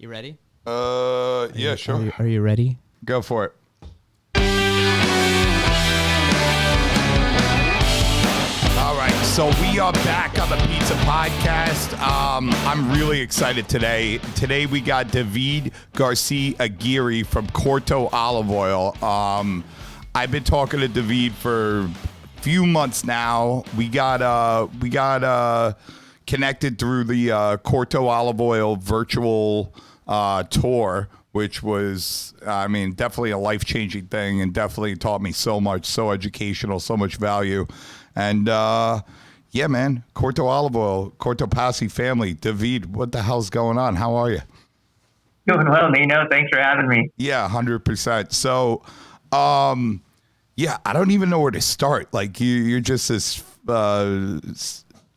You ready? Yeah, sure. Are you ready? Go for it. All right, so we are back on the Pizza Podcast. I'm really excited today. Today we got David Garci-Aguirre from Corto Olive Oil. I've been talking to David for a few months now. We got connected through the Corto Olive Oil virtual tour, which was, definitely a life-changing thing and definitely taught me so much, so educational, so much value. And, yeah, man, Corto Olive Oil, Corto Passi family. David, what the hell's going on? How are you? Doing well, Nino. Thanks for having me. Yeah, 100%. So, yeah, I don't even know where to start. Like, you're just this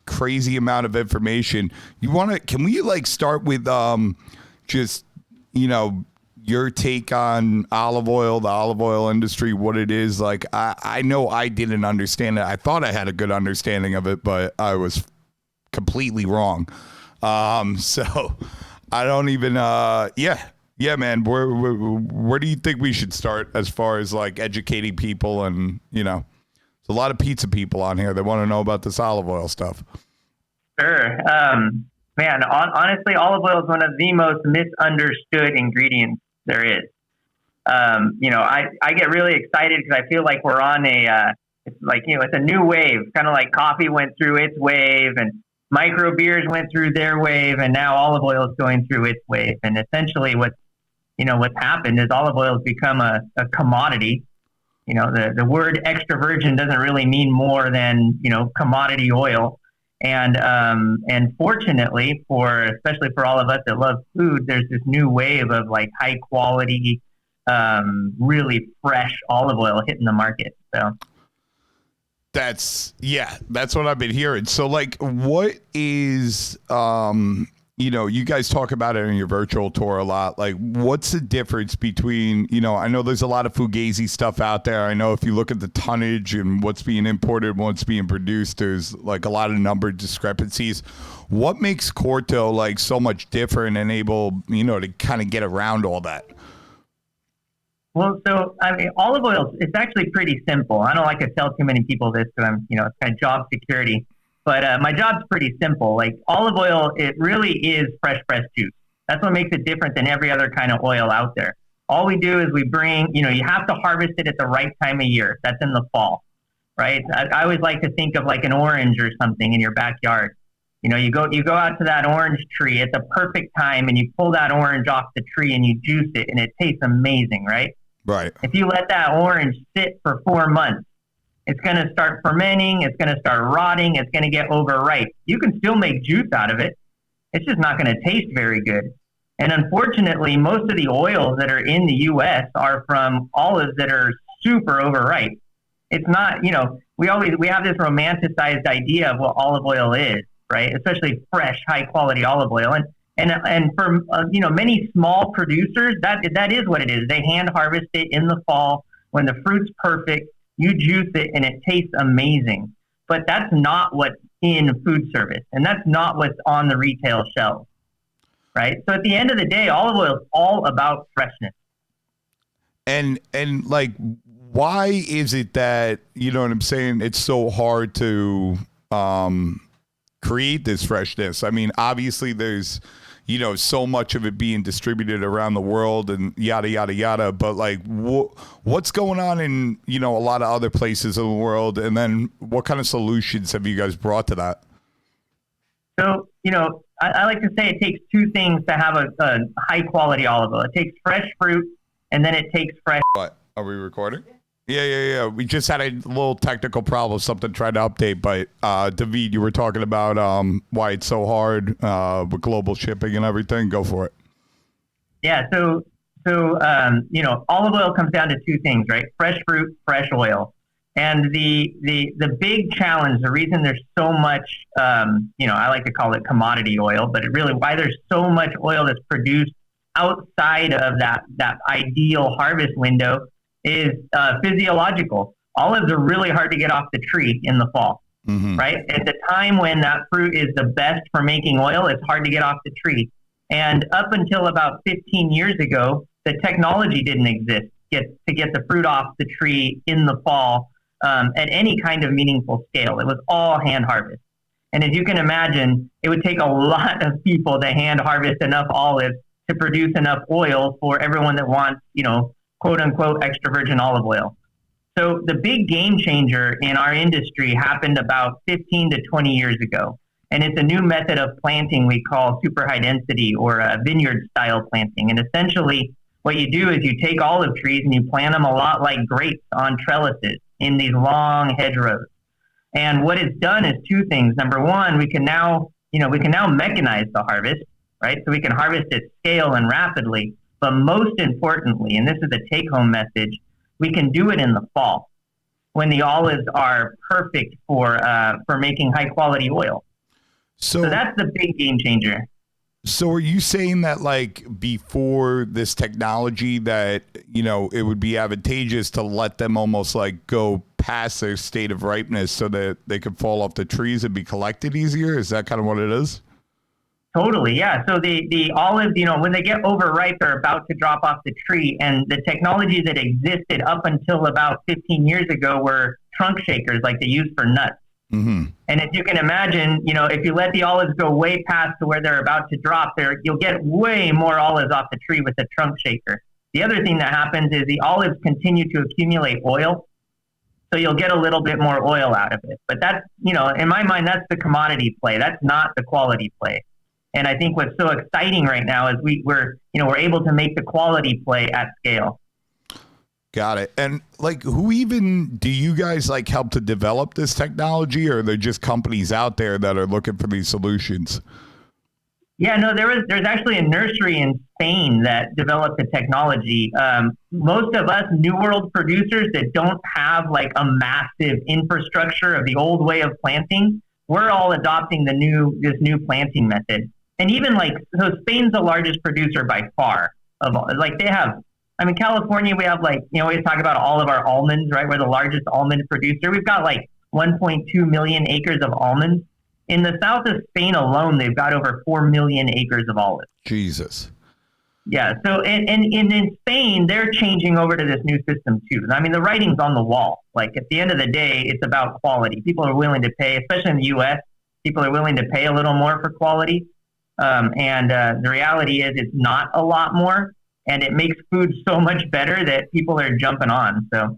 crazy amount of information. Can we, start with just, your take on olive oil, the olive oil industry, what it is? Like, I know I didn't understand it. I thought I had a good understanding of it, but I was completely wrong. So I don't even, yeah, man, where do you think we should start as far as educating people? And, there's a lot of pizza people on here that want to know about this olive oil stuff. Sure. Man, honestly, olive oil is one of the most misunderstood ingredients there is. I get really excited because I feel like we're on it's a new wave, kind of like coffee went through its wave and micro beers went through their wave, and now olive oil is going through its wave. And essentially what's happened is olive oil has become a commodity. The word extra virgin doesn't really mean more than, commodity oil. And fortunately especially for all of us that love food, there's this new wave of high quality, really fresh olive oil hitting the market. So that's what I've been hearing. So what is, you guys talk about it in your virtual tour a lot. What's the difference between, I know there's a lot of fugazi stuff out there. I know if you look at the tonnage and what's being imported and what's being produced, there's a lot of number discrepancies. What makes Corto so much different and able, to kind of get around all that? Well, so olive oil, it's actually pretty simple. I don't like to tell too many people this because I'm, it's kind of job security. But my job's pretty simple. Olive oil, it really is fresh pressed juice. That's what makes it different than every other kind of oil out there. All we do is we bring, you have to harvest it at the right time of year. That's in the fall, right? I always like to think of an orange or something in your backyard. You go out to that orange tree at the perfect time and you pull that orange off the tree and you juice it and it tastes amazing, right? Right. If you let that orange sit for 4 months, it's going to start fermenting. It's going to start rotting. It's going to get overripe. You can still make juice out of it. It's just not going to taste very good. And unfortunately, most of the oils that are in the U.S. are from olives that are super overripe. It's not, we have this romanticized idea of what olive oil is, right? Especially fresh, high quality olive oil. And for, many small producers, that is what it is. They hand harvest it in the fall when the fruit's perfect. You juice it and it tastes amazing. But that's not what's in food service. And that's not what's on the retail shelves, right? So at the end of the day, olive oil is all about freshness. And why is it that, you know what I'm saying, it's so hard to create this freshness? I mean, obviously there's, so much of it being distributed around the world and yada, yada, yada. But what's going on in, a lot of other places in the world? And then what kind of solutions have you guys brought to that? So, I like to say it takes two things to have a high quality olive oil. It takes fresh fruit and then it takes fresh. What? Are we recording? Yeah. We just had a little technical problem. Something tried to update, but David, you were talking about why it's so hard with global shipping and everything. Go for it. Yeah. So olive oil comes down to two things, right? Fresh fruit, fresh oil. And the big challenge, the reason there's so much, I like to call it commodity oil, but why there's so much oil that's produced outside of that ideal harvest window is physiological. Olives are really hard to get off the tree in the fall, right? At the time when that fruit is the best for making oil, it's hard to get off the tree. And up until about 15 years ago, the technology didn't exist to get the fruit off the tree in the fall at any kind of meaningful scale. It was all hand harvest. And as you can imagine, it would take a lot of people to hand harvest enough olives to produce enough oil for everyone that wants, quote unquote, extra virgin olive oil. So the big game changer in our industry happened about 15 to 20 years ago. And it's a new method of planting we call super high density or vineyard style planting. And essentially what you do is you take olive trees and you plant them a lot like grapes on trellises in these long hedgerows. And what it's done is two things. Number one, we can now mechanize the harvest, right? So we can harvest at scale and rapidly. But most importantly, and this is the take-home message, we can do it in the fall when the olives are perfect for making high-quality oil. So that's the big game changer. So are you saying that like before this technology that, it would be advantageous to let them almost like go past their state of ripeness so that they could fall off the trees and be collected easier? Is that kind of what it is? Totally, yeah. So the olives, when they get overripe, they're about to drop off the tree. And the technology that existed up until about 15 years ago were trunk shakers like they use for nuts. Mm-hmm. And if you can imagine, if you let the olives go way past to where they're about to drop, you'll get way more olives off the tree with a trunk shaker. The other thing that happens is the olives continue to accumulate oil. So you'll get a little bit more oil out of it. But that's, in my mind, that's the commodity play. That's not the quality play. And I think what's so exciting right now is we're able to make the quality play at scale. Got it. And like, who even do you guys like help to develop this technology, or are there just companies out there that are looking for these solutions? Yeah, no, there's actually a nursery in Spain that developed the technology. Most of us New World producers that don't have like a massive infrastructure of the old way of planting, we're all adopting this new planting method. And even so Spain's the largest producer by far of they have. I mean, California, we have we always talk about all of our almonds, right? We're the largest almond producer. We've got 1.2 million acres of almonds. In the south of Spain alone, they've got over 4 million acres of olives. Jesus. Yeah. So, and in Spain, they're changing over to this new system too. I mean, the writing's on the wall. Like at the end of the day, it's about quality. People are willing to pay, especially in the U.S., people are willing to pay a little more for quality. The reality is it's not a lot more. And it makes food so much better that people are jumping on. So,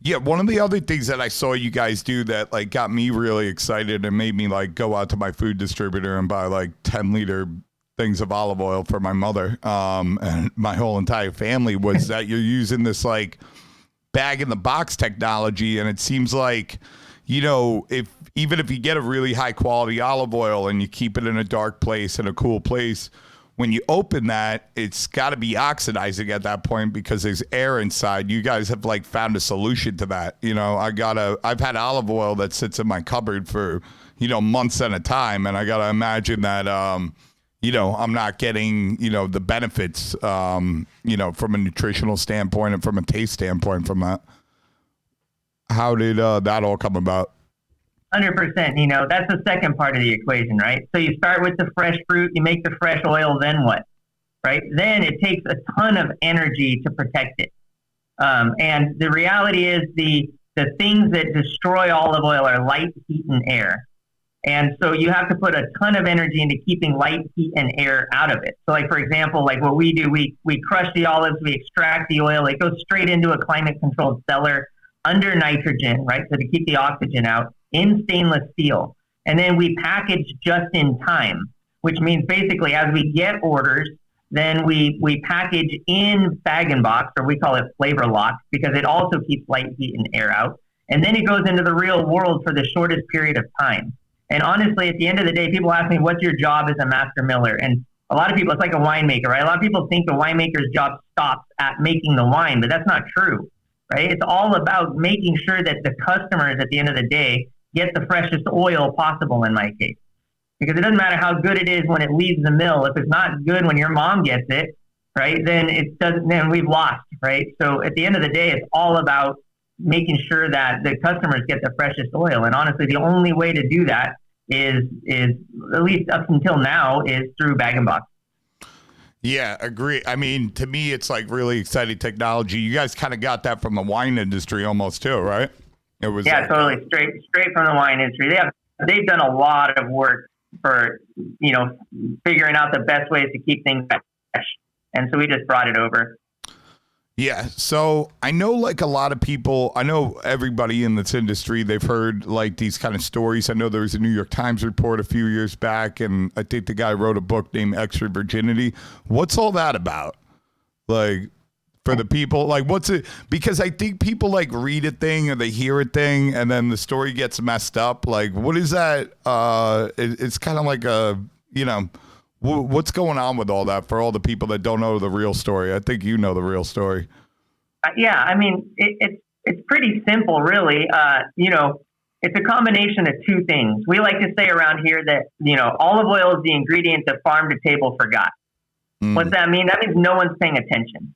yeah, one of the other things that I saw you guys do that got me really excited and made me go out to my food distributor and buy 10-liter things of olive oil for my mother and my whole entire family was that you're using this bag in the box technology, and it seems like if you get a really high quality olive oil and you keep it in a dark place and a cool place, when you open that, it's got to be oxidizing at that point because there's air inside. You guys have found a solution to that. I've had olive oil that sits in my cupboard for, months at a time. And I got to imagine that, I'm not getting, the benefits, from a nutritional standpoint and from a taste standpoint from that. How did that all come about? 100%. That's the second part of the equation, right? So you start with the fresh fruit, you make the fresh oil, then what? Right? Then it takes a ton of energy to protect it. And the reality is the things that destroy olive oil are light, heat, and air. And so you have to put a ton of energy into keeping light, heat, and air out of it. So for example, what we do, we crush the olives, we extract the oil, it goes straight into a climate-controlled cellar under nitrogen, right? So to keep the oxygen out, in stainless steel. And then we package just in time, which means basically as we get orders, then we package in bag-in-box, or we call it flavor lock, because it also keeps light, heat, and air out. And then it goes into the real world for the shortest period of time. And honestly, at the end of the day, people ask me, what's your job as a master miller? And a lot of people, it's like a winemaker, right? A lot of people think the winemaker's job stops at making the wine, but that's not true, right? It's all about making sure that the customers at the end of the day get the freshest oil possible in my case. Because it doesn't matter how good it is when it leaves the mill. If it's not good when your mom gets it, right, then we've lost, right? So at the end of the day, it's all about making sure that the customers get the freshest oil. And honestly, the only way to do that is at least up until now, is through bag-in-box. Yeah, agree. I mean, to me, it's like really exciting technology. You guys kind of got that from the wine industry almost too, right? It was Yeah, like, totally. Straight from the wine industry. They've done a lot of work for, figuring out the best ways to keep things fresh. And so we just brought it over. yeah. So I know like a lot of people, I know everybody in this industry, they've heard like these kind of stories. I know there was a New York Times report a few years back, and I think the guy wrote a book named Extra Virginity. What's all that about? Like, for the people, like, what's it? Because I think people like read a thing or they hear a thing and then the story gets messed up. Like, what is that? It's kind of like what's going on with all that for all the people that don't know the real story? I think you know the real story. Yeah, I mean, it's pretty simple, really. It's a combination of two things. We like to say around here that, olive oil is the ingredient that farm to table forgot. What's that mean? That means no one's paying attention.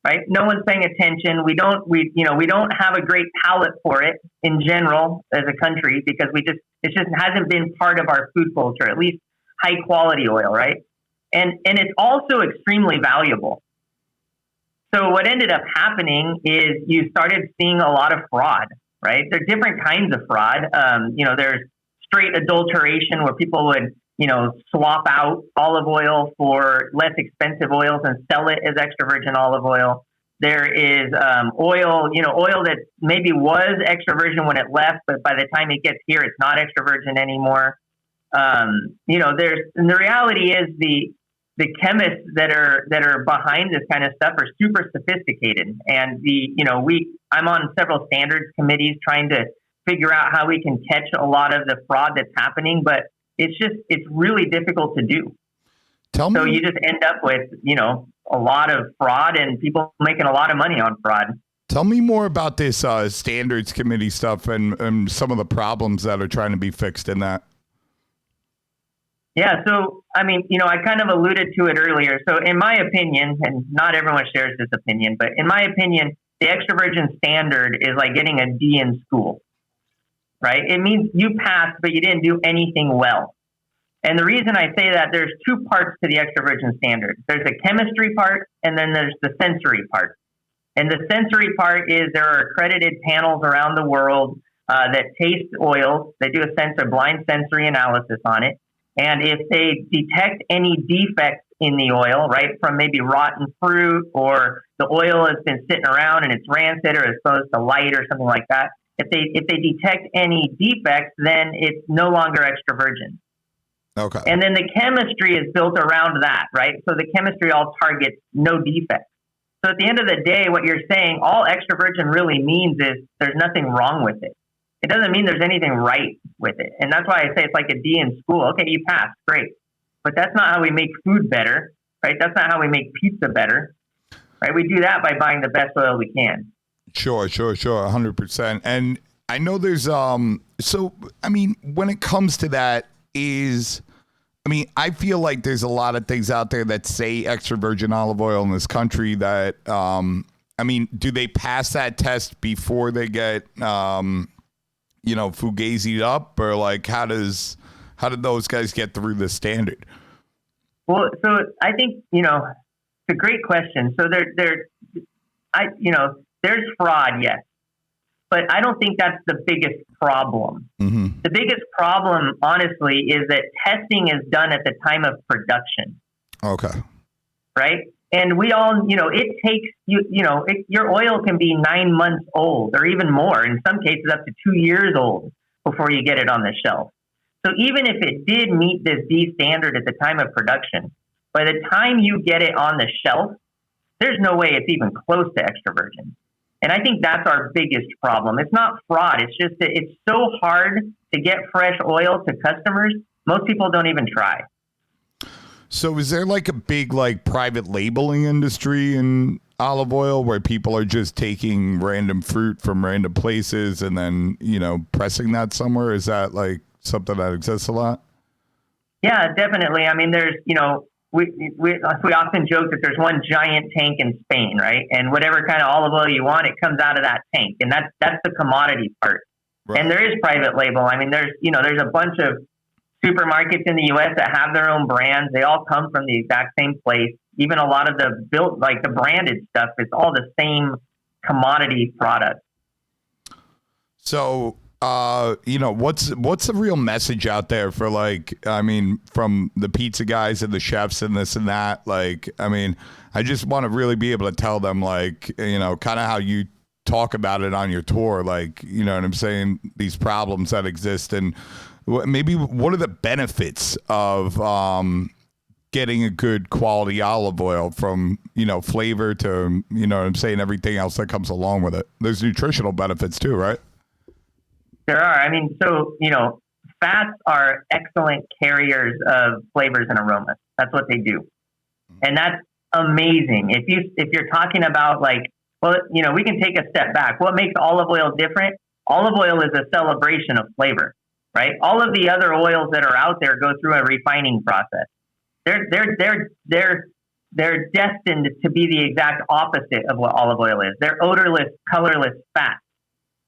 Right? No one's paying attention. We don't have a great palate for it in general as a country because it just hasn't been part of our food culture, at least high quality oil, right? And it's also extremely valuable. So what ended up happening is you started seeing a lot of fraud, right? There are different kinds of fraud. There's straight adulteration where people would, swap out olive oil for less expensive oils and sell it as extra virgin olive oil. There is oil that maybe was extra virgin when it left, but by the time it gets here, it's not extra virgin anymore. And the reality is the chemists that are behind this kind of stuff are super sophisticated. And I'm on several standards committees trying to figure out how we can catch a lot of the fraud that's happening, but it's really difficult to do. So you just end up with, a lot of fraud and people making a lot of money on fraud. Tell me more about this standards committee stuff and some of the problems that are trying to be fixed in that. Yeah. So, I mean, I kind of alluded to it earlier. So in my opinion, and not everyone shares this opinion, but in my opinion, the extra virgin standard is like getting a D in school. Right? It means you passed, but you didn't do anything well. And the reason I say that, there's two parts to the extra virgin standard. There's the chemistry part, and then there's the sensory part. And the sensory part is there are accredited panels around the world that taste oils. They do a blind sensory analysis on it. And if they detect any defects in the oil, right, from maybe rotten fruit or the oil has been sitting around and it's rancid or exposed to light or something like that, if they detect any defects, then it's no longer extra virgin. Okay. And then the chemistry is built around that, right? So the chemistry all targets no defects. So at the end of the day, what you're saying, all extra virgin really means is there's nothing wrong with it. It doesn't mean there's anything right with it. And that's why I say it's like a D in school. Okay, you passed, great. But that's not how we make food better, right? That's not how we make pizza better, right? We do that by buying the best oil we can. Sure, 100%. And I know there's so I mean, when it comes to that I feel like there's a lot of things out there that say extra virgin olive oil in this country that do they pass that test before they get fugazied up, or like how did those guys get through the standard? Well, so I think, it's a great question. So there's fraud, yes, but I don't think that's the biggest problem. Mm-hmm. The biggest problem, honestly, is that testing is done at the time of production. Okay. Right? And we all, it takes, your oil can be 9 months old or even more, in some cases up to 2 years old before you get it on the shelf. So even if it did meet this D standard at the time of production, by the time you get it on the shelf, there's no way it's even close to extra virgin. And I think that's our biggest problem. It's not fraud. It's just that it's so hard to get fresh oil to customers. Most people don't even try. So is there like a big private labeling industry in olive oil where people are just taking random fruit from random places and then, pressing that somewhere? Is that like something that exists a lot? Yeah, definitely. I mean, there's, we often joke that there's one giant tank in Spain, right? And whatever kind of olive oil you want, it comes out of that tank. And that's the commodity part. Right. And there is private label. I mean, there's a bunch of supermarkets in the U.S. that have their own brands. They all come from the exact same place. Even a lot of the branded stuff, it's all the same commodity product. So, what's the real message out there for from the pizza guys and the chefs and this and that? I just want to really be able to tell them, kind of how you talk about it on your tour, you know what I'm saying? These problems that exist, and maybe what are the benefits of getting a good quality olive oil, from flavor to everything else that comes along with it. There's nutritional benefits too, right? There are. Fats are excellent carriers of flavors and aromas. That's what they do, and that's amazing. If you're talking about we can take a step back. What makes olive oil different? Olive oil is a celebration of flavor, right? All of the other oils that are out there go through a refining process. They're destined to be the exact opposite of what olive oil is. They're odorless, colorless fats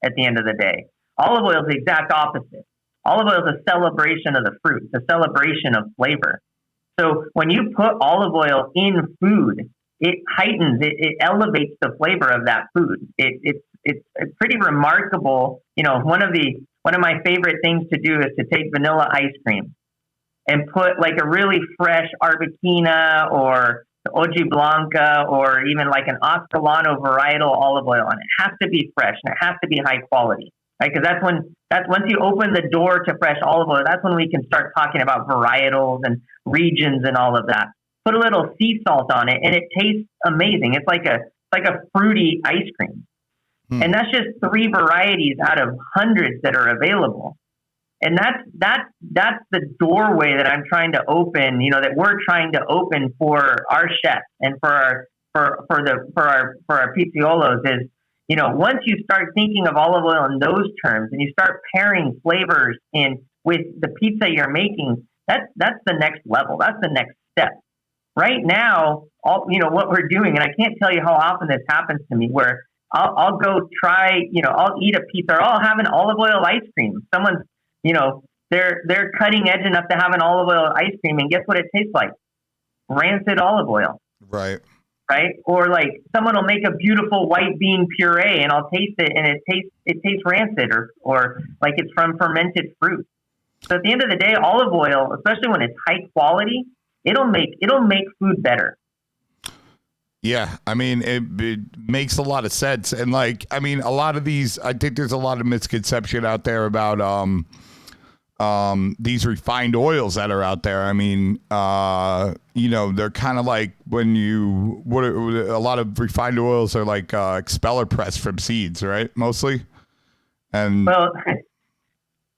at the end of the day. Olive oil is the exact opposite. Olive oil is a celebration of the fruit. It's a celebration of flavor. So when you put olive oil in food, it heightens, it elevates the flavor of that food. It's pretty remarkable. One of my favorite things to do is to take vanilla ice cream and put a really fresh Arbequina or Oji Blanca or even an Ascalano varietal olive oil on it. It has to be fresh and it has to be high quality, right? Because that's once you open the door to fresh olive oil, that's when we can start talking about varietals and regions and all of that. Put a little sea salt on it and it tastes amazing. It's like a fruity ice cream. And that's just 3 varieties out of hundreds that are available. And that's the doorway that I'm trying to open, that we're trying to open for our chefs and for our pizziolos is, once you start thinking of olive oil in those terms and you start pairing flavors in with the pizza you're making, that's the next level. That's the next step. Right now, what we're doing, and I can't tell you how often this happens to me, where I'll go try, I'll eat a pizza or I'll have an olive oil ice cream. Someone's, they're cutting edge enough to have an olive oil ice cream, and guess what it tastes like? Rancid olive oil. Right. Right? Or someone will make a beautiful white bean puree and I'll taste it and it tastes rancid or like it's from fermented fruit. So at the end of the day, olive oil, especially when it's high quality, it'll make food better. Yeah, it makes a lot of sense. And a lot of these, I think there's a lot of misconception out there about these refined oils that are out there. They're kind of when a lot of refined oils are expeller press from seeds, right? Mostly. And well,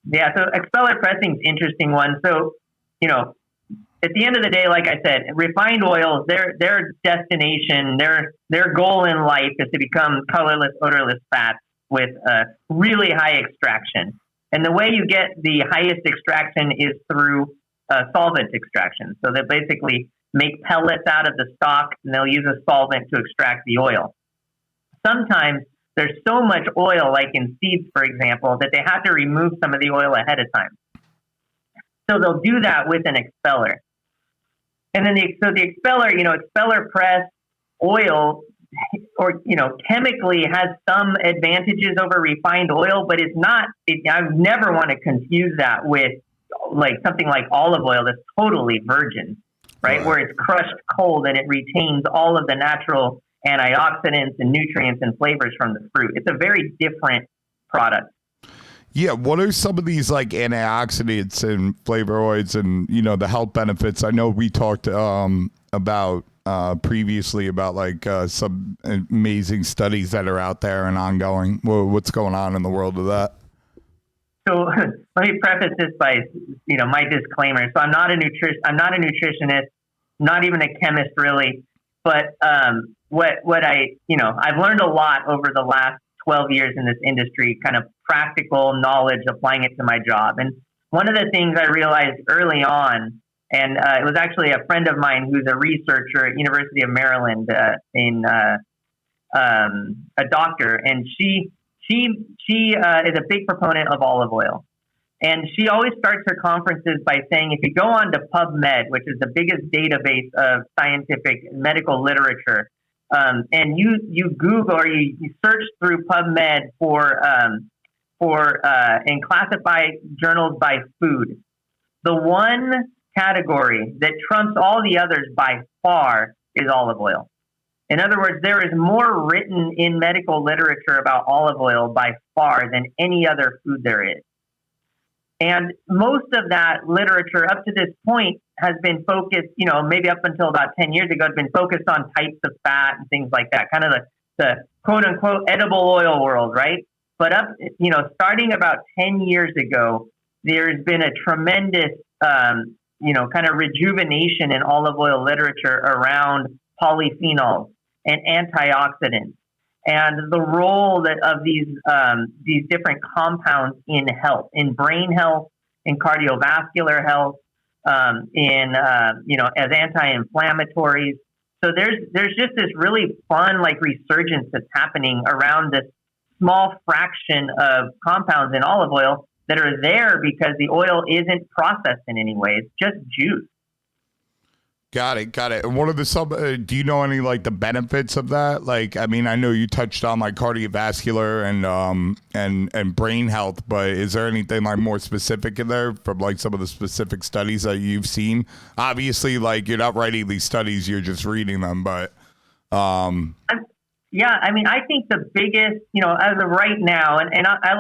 yeah, so expeller pressing is an interesting one. So, at the end of the day, like I said, refined oils, their destination, their goal in life is to become colorless, odorless fats with really high extraction. And the way you get the highest extraction is through solvent extraction. So they basically make pellets out of the stock and they'll use a solvent to extract the oil. Sometimes there's so much oil, like in seeds, for example, that they have to remove some of the oil ahead of time. So they'll do that with an expeller. And then the expeller, expeller press oil or, chemically has some advantages over refined oil, but it's not, I never want to confuse that with something like olive oil that's totally virgin, right? Where it's crushed cold and it retains all of the natural antioxidants and nutrients and flavors from the fruit. It's a very different product. Yeah, what are some of these antioxidants and flavonoids and the health benefits? I know we talked about previously about some amazing studies that are out there and ongoing. What's going on in the world of that? So let me preface this by my disclaimer. So I'm not a nutritionist, not even a chemist really, but what I've learned a lot over the last 12 years in this industry, kind of practical knowledge, applying it to my job. And one of the things I realized early on, and it was actually a friend of mine who's a researcher at University of Maryland, a doctor, and she is a big proponent of olive oil. And she always starts her conferences by saying, if you go on to PubMed, which is the biggest database of scientific medical literature, and you Google or you search through PubMed and classify journals by food, the one category that trumps all the others by far is olive oil. In other words, there is more written in medical literature about olive oil by far than any other food there is. And most of that literature up to this point has been focused, maybe up until about 10 years ago, has been focused on types of fat and things like that, kind of the quote unquote edible oil world, right? But starting about 10 years ago, there's been a tremendous, kind of rejuvenation in olive oil literature around polyphenols and antioxidants and the role of these different compounds in health, in brain health, in cardiovascular health, as anti-inflammatories. So there's just this really fun resurgence that's happening around this small fraction of compounds in olive oil that are there because the oil isn't processed in any way. It's just juice. Got it. And what are do you know any the benefits of that? I know you touched on cardiovascular and brain health, but is there anything more specific in there from some of the specific studies that you've seen? Obviously, you're not writing these studies, you're just reading them, but yeah, I think the biggest, as of right now, and I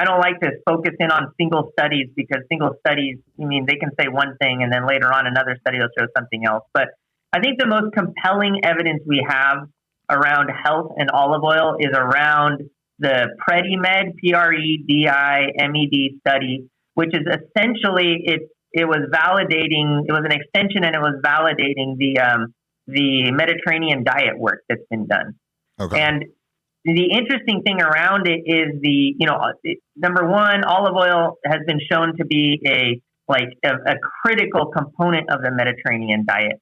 don't like to focus in on single studies because single studies, they can say one thing and then later on another study will show something else. But I think the most compelling evidence we have around health and olive oil is around the PREDIMED, PREDIMED study, which is essentially, it was an extension and it was validating the Mediterranean diet work that's been done. Okay. And the interesting thing around it is number one, olive oil has been shown to be a critical component of the Mediterranean diet,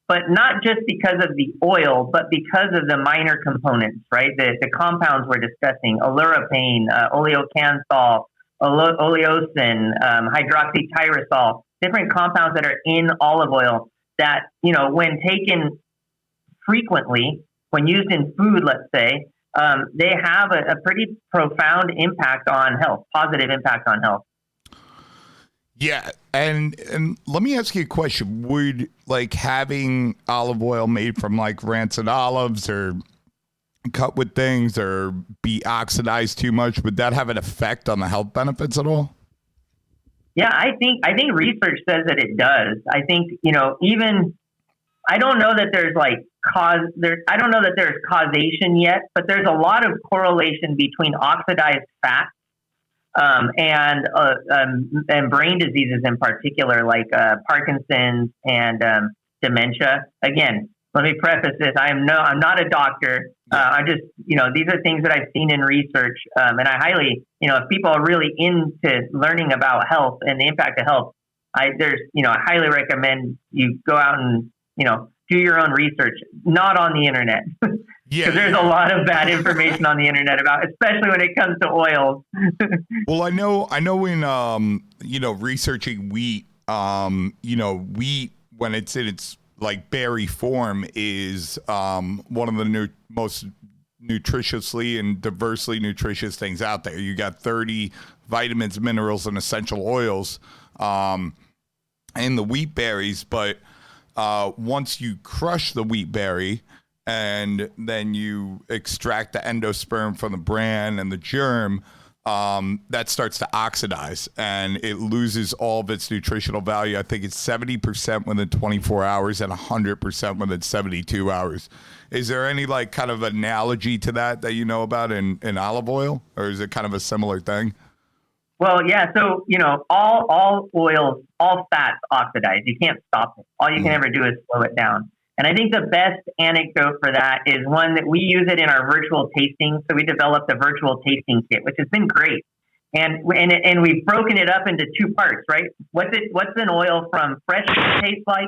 but not just because of the oil, but because of the minor components, right? The compounds we're discussing, oleuropein, oleocansol, oleosin, hydroxytyrosol, different compounds that are in olive oil that, when taken frequently, when used in food, let's say, they have a pretty profound impact on health, positive impact on health. Yeah, and let me ask you a question. Would having olive oil made from rancid olives or cut with things or be oxidized too much, would that have an effect on the health benefits at all? Yeah, I think research says that it does. I think, I don't know that there's I don't know that there's causation yet, but there's a lot of correlation between oxidized fat and brain diseases in particular, like Parkinson's and dementia. Again, let me preface this: I'm not a doctor. I just, these are things that I've seen in research, and I highly, if people are really into learning about health and the impact of health, I highly recommend you go out and do your own research, not on the internet. Because there's a lot of bad information on the internet especially when it comes to oils. Well, I know in, researching wheat, wheat when it's in its berry form is one of the most nutritiously and diversely nutritious things out there. You got 30 vitamins, minerals, and essential oils in the wheat berries, but once you crush the wheat berry and then you extract the endosperm from the bran and the germ, that starts to oxidize and it loses all of its nutritional value. I think it's 70% within 24 hours and 100% within 72 hours. Is there any kind of analogy to that you know about in olive oil, or is it kind of a similar thing? Well, yeah. So, all oils, all fats oxidize. You can't stop it. All you can ever do is slow it down. And I think the best anecdote for that is one that we use it in our virtual tasting. So we developed a virtual tasting kit, which has been great. And we've broken it up into two parts, right? What's an oil from fresh fruit taste like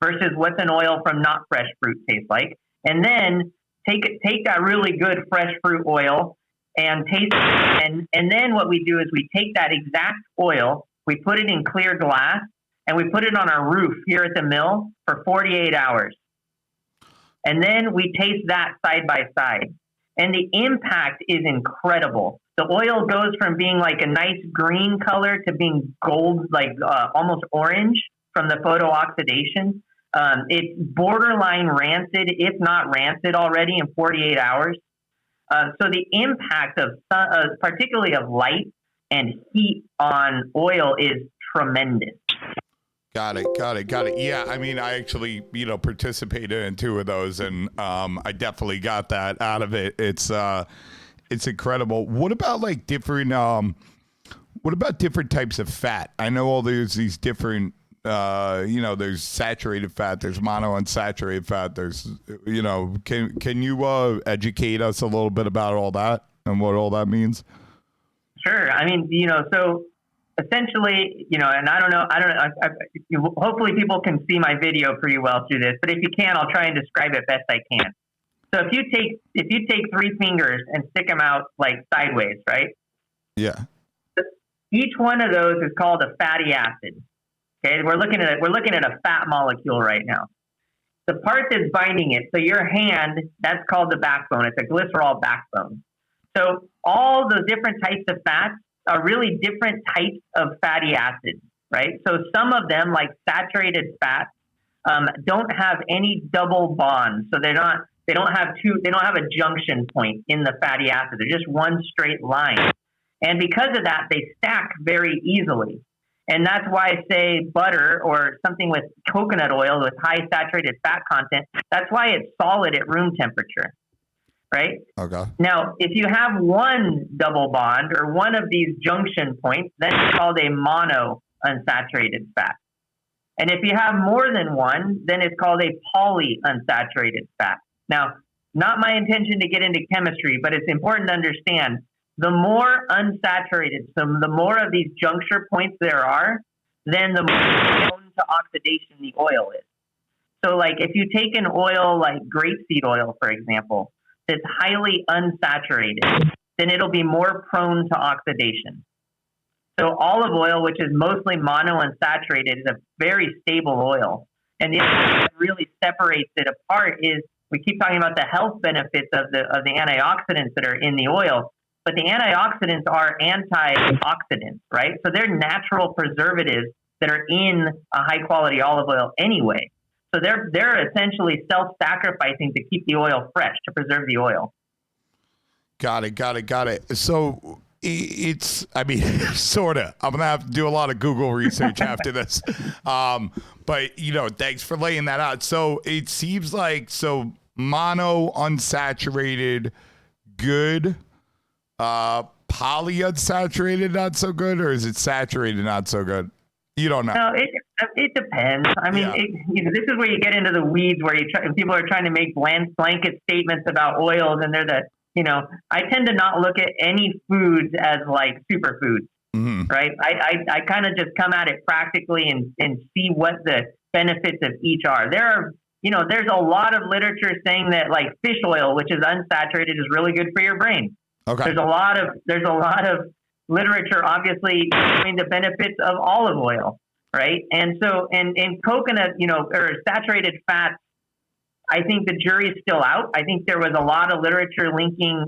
versus what's an oil from not fresh fruit taste like? And then take that really good fresh fruit oil and taste it. And then what we do is we take that exact oil, we put it in clear glass, and we put it on our roof here at the mill for 48 hours. And then we taste that side by side. And the impact is incredible. The oil goes from being like a nice green color to being gold, like almost orange from the photo oxidation. It's borderline rancid, if not rancid already in 48 hours. So the impact of particularly of light and heat on oil is tremendous. Got it. Yeah, I mean, I actually, participated in 2 of those, and I definitely got that out of it. It's incredible. What about like different? What about different types of fat? I know there's these different. There's saturated fat. There's monounsaturated fat. There's, can you educate us a little bit about all that and what all that means? Sure. I mean, so essentially, and I don't know. Hopefully people can see my video pretty well through this, but if you can, I'll try and describe it best I can. So if you take 3 fingers and stick them out like sideways, right? Yeah. Each one of those is called a fatty acid. Okay, we're looking at a fat molecule right now. The part that's binding it, so your hand, that's called the backbone. It's a glycerol backbone. So all those different types of fats are really different types of fatty acids, right? So some of them, like saturated fats, don't have any double bonds. So they don't have a junction point in the fatty acid. They're just one straight line. And because of that, they stack very easily. And that's why, say, butter or something with coconut oil with high saturated fat content, that's why it's solid at room temperature, right? Okay. Now, if you have one double bond or one of these junction points, then it's called a monounsaturated fat. And if you have more than one, then it's called a polyunsaturated fat. Now, not my intention to get into chemistry, but it's important to understand the more unsaturated, so the more of these juncture points there are, then the more prone to oxidation the oil is. So like if you take an oil like grapeseed oil, for example, that's highly unsaturated, then it'll be more prone to oxidation. So olive oil, which is mostly monounsaturated, is a very stable oil. And the other thing that really separates it apart is we keep talking about the health benefits of the antioxidants that are in the oil. But the antioxidants are antioxidants, right? So they're natural preservatives that are in a high-quality olive oil anyway. So they're essentially self-sacrificing to keep the oil fresh, to preserve the oil. Got it. So it's, I mean, sort of. I'm going to have to do a lot of Google research after this. But, thanks for laying that out. So it seems like, monounsaturated, good. Polyunsaturated, not so good, or is it saturated, not so good? You don't know. No, it depends. I mean, this is where you get into the weeds, where people are trying to make blanket statements about oils, and they're I tend to not look at any foods as like superfoods, right? I kind of just come at it practically and see what the benefits of each are. There are, there's a lot of literature saying that like fish oil, which is unsaturated, is really good for your brain. Okay. There's a lot of literature, obviously, showing the benefits of olive oil, right? And so, and coconut, or saturated fats, I think the jury's still out. I think there was a lot of literature linking,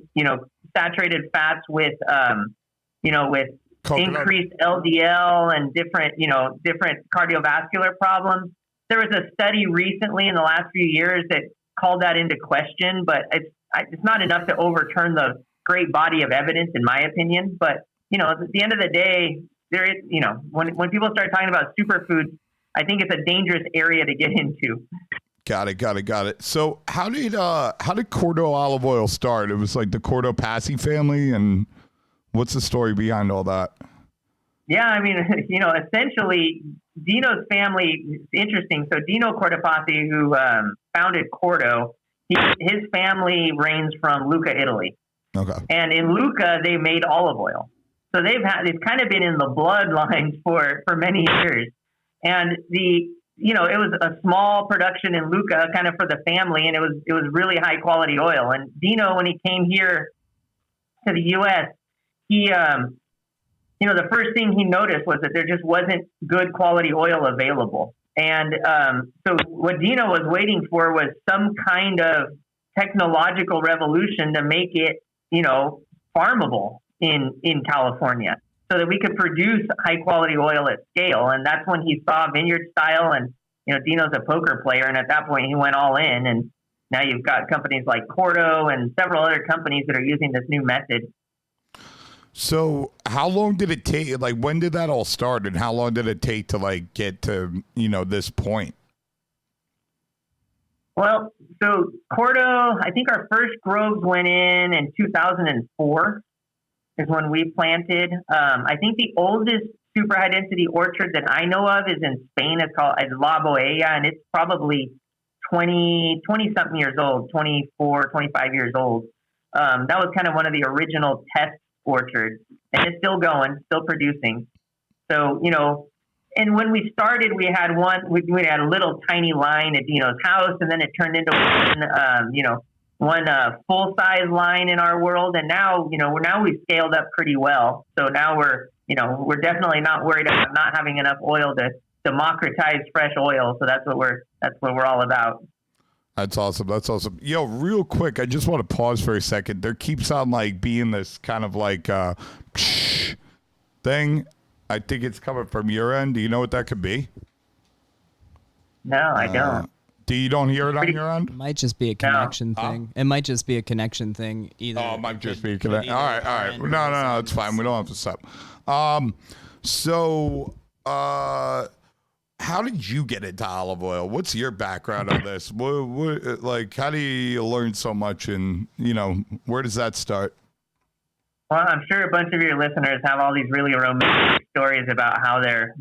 saturated fats with, with coconut, increased LDL and different cardiovascular problems. There was a study recently in the last few years that called that into question, but it's not enough to overturn the great body of evidence, in my opinion. But, at the end of the day, there is, when people start talking about superfoods, I think it's a dangerous area to get into. Got it. So how did Corto olive oil start? It was like the Corto Passi family, and what's the story behind all that? Yeah, I mean, essentially Dino's family is interesting. So Dino Cortopassi, who founded Corto, his family reigns from Lucca, Italy. Okay. And in Lucca, they made olive oil. So they've kind of been in the bloodlines for many years. And it was a small production in Lucca, kind of for the family, and it was really high quality oil. And Dino, when he came here, to the U.S., he, the first thing he noticed was that there just wasn't good quality oil available. And so what Dino was waiting for was some kind of technological revolution to make it, farmable in California, so that we could produce high quality oil at scale. And that's when he saw vineyard style, and Dino's a poker player, and at that point he went all in. And now you've got companies like Corto and several other companies that are using this new method. So how long did it take? Like, when did that all start, and how long did it take to get to this point? Well, so Corto, I think our first groves went in 2004 is when we planted. I think the oldest super high density orchard that I know of is in Spain. It's called La Boella, and it's probably 20 something years old, 24, 25 years old. That was kind of one of the original test orchards, and it's still going, still producing. So, and when we started, we had we had a little tiny line at Dino's house, and then it turned into one full size line in our world. And now, we've scaled up pretty well. So now we're definitely not worried about not having enough oil to democratize fresh oil. So that's what we're all about. That's awesome. That's awesome. Yo, real quick, I just want to pause for a second. There keeps on being this kind of psh thing. I think it's coming from your end. Do you know what that could be? No, I don't. You don't hear it on your end? It might just be a connection thing. It might just be a connection thing. Either. Oh, it might just be a connection. All right. No, it's fine. We don't have to stop. So, how did you get into olive oil? What's your background on this? How do you learn so much, and where does that start? Well, I'm sure a bunch of your listeners have all these really romantic stories about how their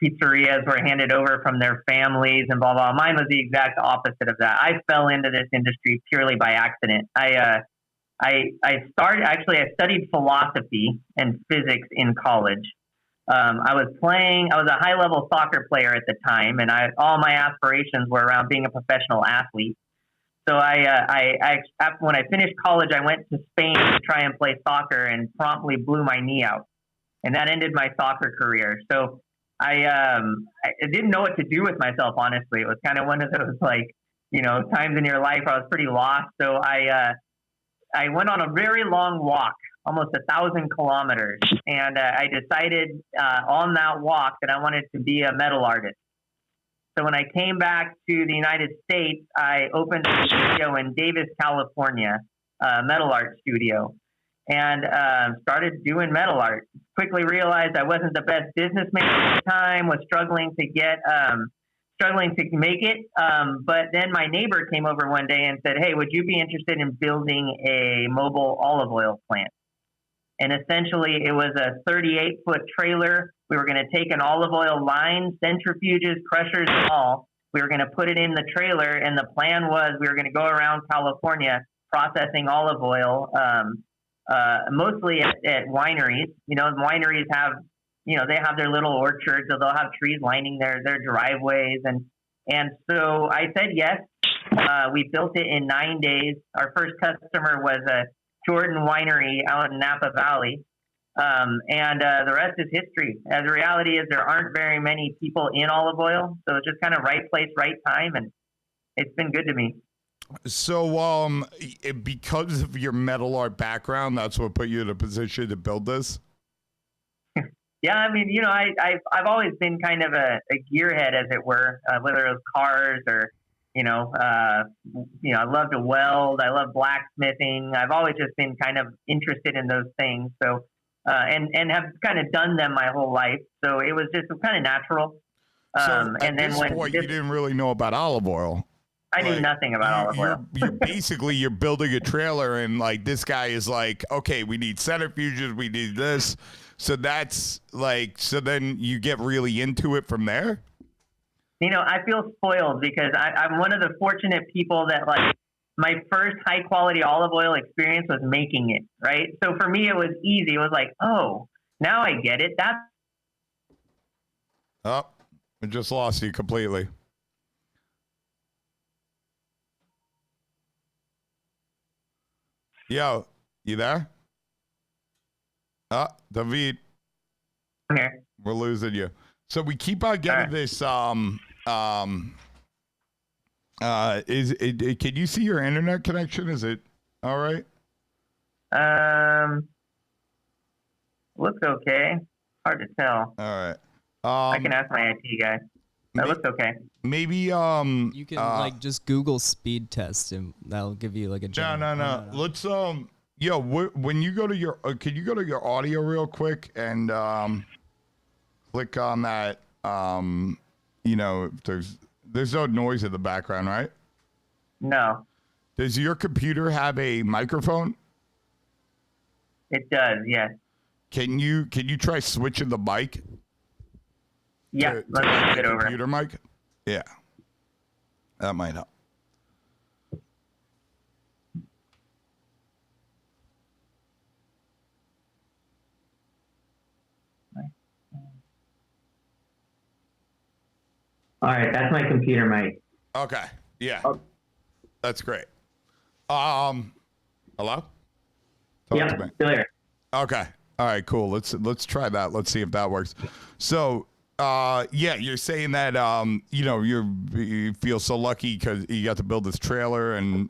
pizzerias were handed over from their families and blah, blah. Mine was the exact opposite of that. I fell into this industry purely by accident. I studied philosophy and physics in college. I was a high level soccer player at the time, and all my aspirations were around being a professional athlete. So when I finished college, I went to Spain to try and play soccer, and promptly blew my knee out, and that ended my soccer career. So I didn't know what to do with myself. Honestly, it was kind of one of those times in your life I was pretty lost. So I went on a very long walk, almost 1,000 kilometers, and I decided on that walk that I wanted to be a metal artist. So when I came back to the United States, I opened a studio in Davis, California, a metal art studio, and started doing metal art. Quickly realized I wasn't the best businessman at the time, was struggling to make it. But then my neighbor came over one day and said, "Hey, would you be interested in building a mobile olive oil plant?" And essentially, it was a 38-foot trailer. We were going to take an olive oil line, centrifuges, crushers, and all. We were going to put it in the trailer, and the plan was we were going to go around California processing olive oil, mostly at wineries. Wineries have, they have their little orchards, so they'll have trees lining their driveways. And so I said yes. We built it in 9 days. Our first customer was a Jordan Winery out in Napa Valley. And the rest is history. As the reality is, there aren't very many people in olive oil. So it's just kind of right place, right time. And it's been good to me. So because of your metal art background, that's what put you in a position to build this? Yeah, I mean, I've always been kind of a gearhead, as it were, whether it was cars or, I love to weld. I love blacksmithing. I've always just been kind of interested in those things. So, and have kind of done them my whole life. So it was just kind of natural. So at this point, you didn't really know about olive oil. I knew nothing about olive oil. You're building a trailer, and this guy is like, okay, we need centrifuges, we need this. So that's so then you get really into it from there? I feel spoiled because I'm one of the fortunate people that my first high quality olive oil experience was making it, right? So for me, it was easy. It was like, oh, now I get it. Oh, I just lost you completely. Yo, you there? David, Okay. we're losing you. So we keep on getting this. Can you see your internet connection? Is it all right? Looks okay. Hard to tell. All right. I can ask my IT guy. That looks okay. Maybe You can just Google speed test and that'll give you like a general. No. Let's when you go to your can you go to your audio real quick and click on that there's no noise in the background, right? No. Does your computer have a microphone? It does, yes. Can you try switching the mic? Yeah, let's switch it over. Computer mic? Yeah. That might help. All right, that's my computer mic. Okay. Yeah. Oh. That's great. Hello? Talk to me. Still here. Okay. All right, cool. Let's try that. Let's see if that works. So, you're saying that you feel so lucky because you got to build this trailer, and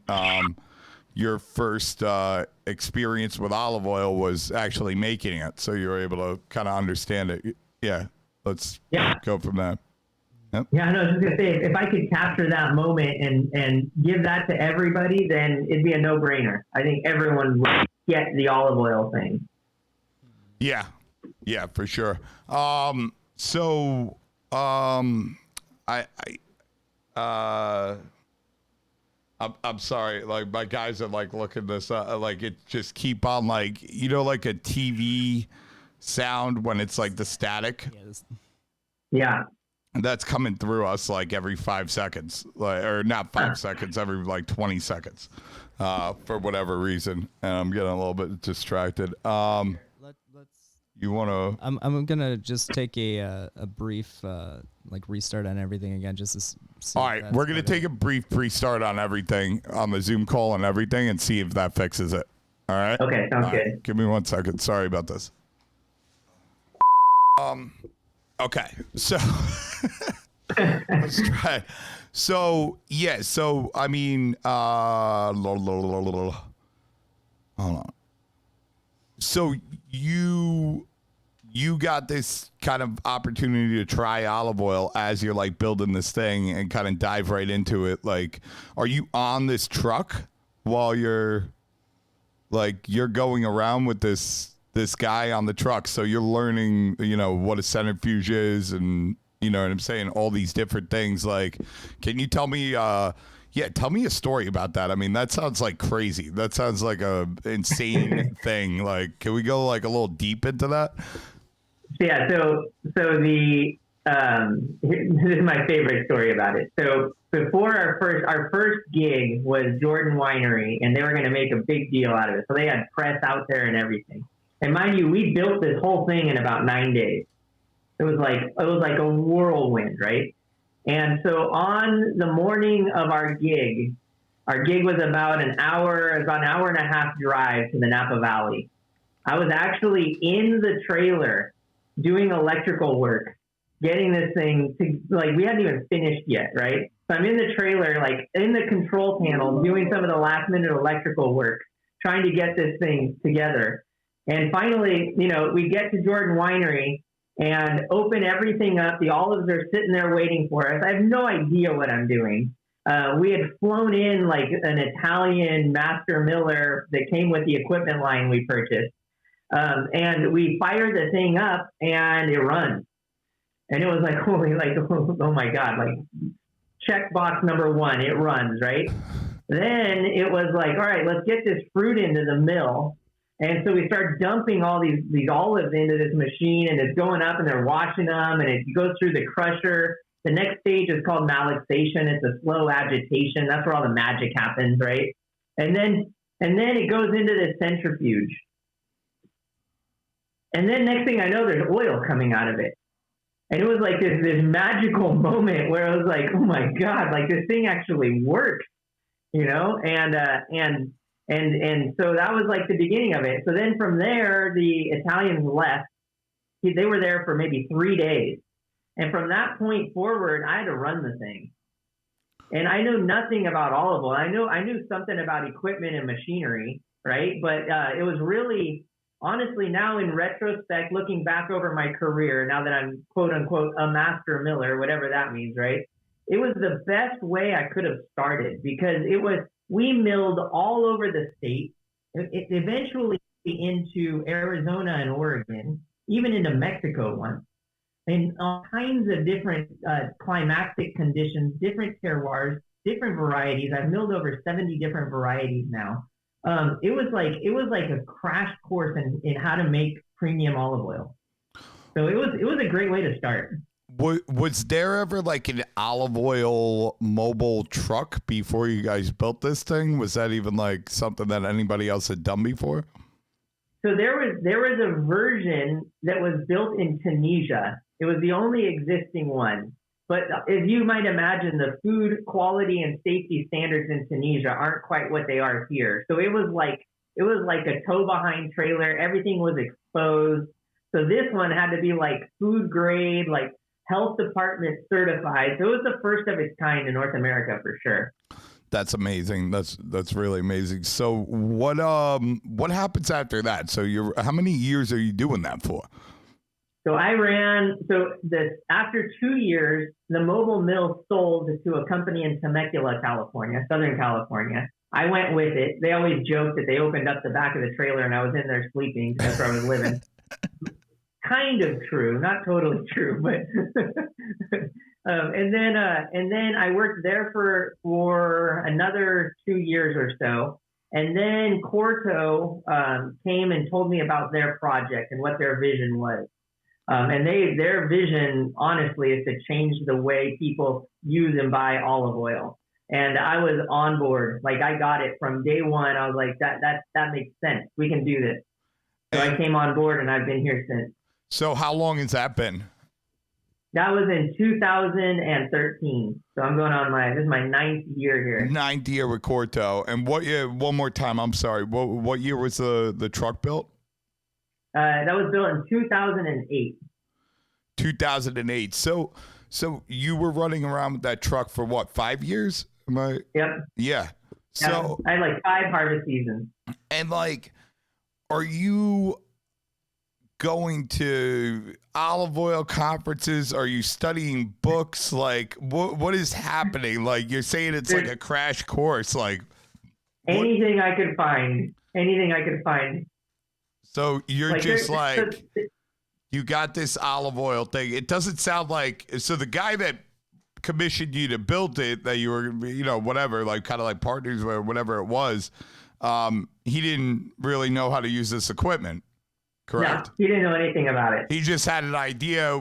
your first experience with olive oil was actually making it, so you were able to kind of understand it. Yeah. Let's go from there. Yep. Yeah, I was just gonna say, if I could capture that moment and give that to everybody, then it'd be a no-brainer. I think everyone would get the olive oil thing. Yeah, for sure. I'm sorry. Like my guys are like looking this up. Like it just keep on like like a TV sound when it's like the static. Yeah. That's coming through us like every 5 seconds, or not 5 seconds, every like 20 seconds, for whatever reason. And I'm getting a little bit distracted. You want to? I'm gonna just take a brief like restart on everything again, just to see. All right, we're gonna take a brief restart on everything on the Zoom call and everything, and see if that fixes it. All right. Okay, sounds good. Right, give me 1 second. Sorry about this. Okay, so let's try. So I mean, hold on. So you got this kind of opportunity to try olive oil as you're like building this thing and kind of dive right into it. Like, are you on this truck while you're going around with this guy on the truck? So you're learning, what a centrifuge is, and you know what I'm saying, all these different things. Like, can you tell me tell me a story about that. I mean, that sounds like crazy. That sounds like a insane thing. Like, can we go like a little deep into that? Yeah. So the this is my favorite story about it. So before our first gig was Jordan Winery, and they were going to make a big deal out of it. So they had press out there and everything. And mind you, we built this whole thing in about 9 days. It was like a whirlwind, right? And so on the morning of our gig was about an hour and a half drive to the Napa Valley. I was actually in the trailer doing electrical work, getting this thing to, like, we hadn't even finished yet, right? So I'm in the trailer, like in the control panel, doing some of the last minute electrical work, trying to get this thing together. And finally, we get to Jordan Winery and open everything up. The olives are sitting there waiting for us. I have no idea what I'm doing. We had flown in like an Italian master miller that came with the equipment line we purchased. And we fired the thing up and it runs. And it was like, holy, like, oh my God, like check box number 1, it runs, right? Then it was like, all right, let's get this fruit into the mill. And so we start dumping all these olives into this machine, and it's going up and they're washing them, and it goes through the crusher. The next stage is called malaxation. It's a slow agitation. That's where all the magic happens, right? And then it goes into this centrifuge. And then next thing I know, there's oil coming out of it. And it was like this magical moment where I was like, oh my God, like this thing actually works, And And so that was like the beginning of it. So then from there, the Italians left. They were there for maybe 3 days. And from that point forward, I had to run the thing. And I know nothing about olive oil. I knew something about equipment and machinery, right? But it was really, honestly, now in retrospect, looking back over my career, now that I'm quote unquote a master miller, whatever that means, right? It was the best way I could have started because we milled all over the state. It eventually into Arizona and Oregon, even into Mexico once. And all kinds of different climatic conditions, different terroirs, different varieties. I've milled over 70 different varieties now. It was like a crash course in how to make premium olive oil. So it was a great way to start. Was there ever like an olive oil mobile truck before you guys built this thing? Was that even like something that anybody else had done before? So there was a version that was built in Tunisia. It was the only existing one. But as you might imagine, the food quality and safety standards in Tunisia aren't quite what they are here. So it was like a tow behind trailer. Everything was exposed. So this one had to be like food grade, like health department certified. So it was the first of its kind in North America for sure. That's amazing. That's really amazing. So what happens after that? So how many years are you doing that for? So after 2 years, the mobile mill sold to a company in Temecula, California, Southern California. I went with it. They always joke that they opened up the back of the trailer and I was in there sleeping. That's where I was living. Kind of true, not totally true, but and then I worked there for another 2 years or so, and then Corto came and told me about their project and what their vision was, and their vision honestly is to change the way people use and buy olive oil, and I was on board. Like I got it from day one. I was like that makes sense. We can do this. So I came on board and I've been here since. So how long has that been? That was in 2013. So I'm going on this is my 9th year here. 9th year with Corto. And what year, one more time, I'm sorry. What year was the truck built? That was built in 2008. 2008. So you were running around with that truck for what, 5 years? Am I? Yep. Yeah. So I had like 5 harvest seasons. And like, are you going to olive oil conferences? Are you studying books? Like what is happening? Like you're saying it's like a crash course, like anything I could find. So you're you got this olive oil thing. It doesn't sound like, so the guy that commissioned you to build it, that you were, whatever, like kind of like partners or whatever it was, he didn't really know how to use this equipment. Correct. No, he didn't know anything about it. He just had an idea.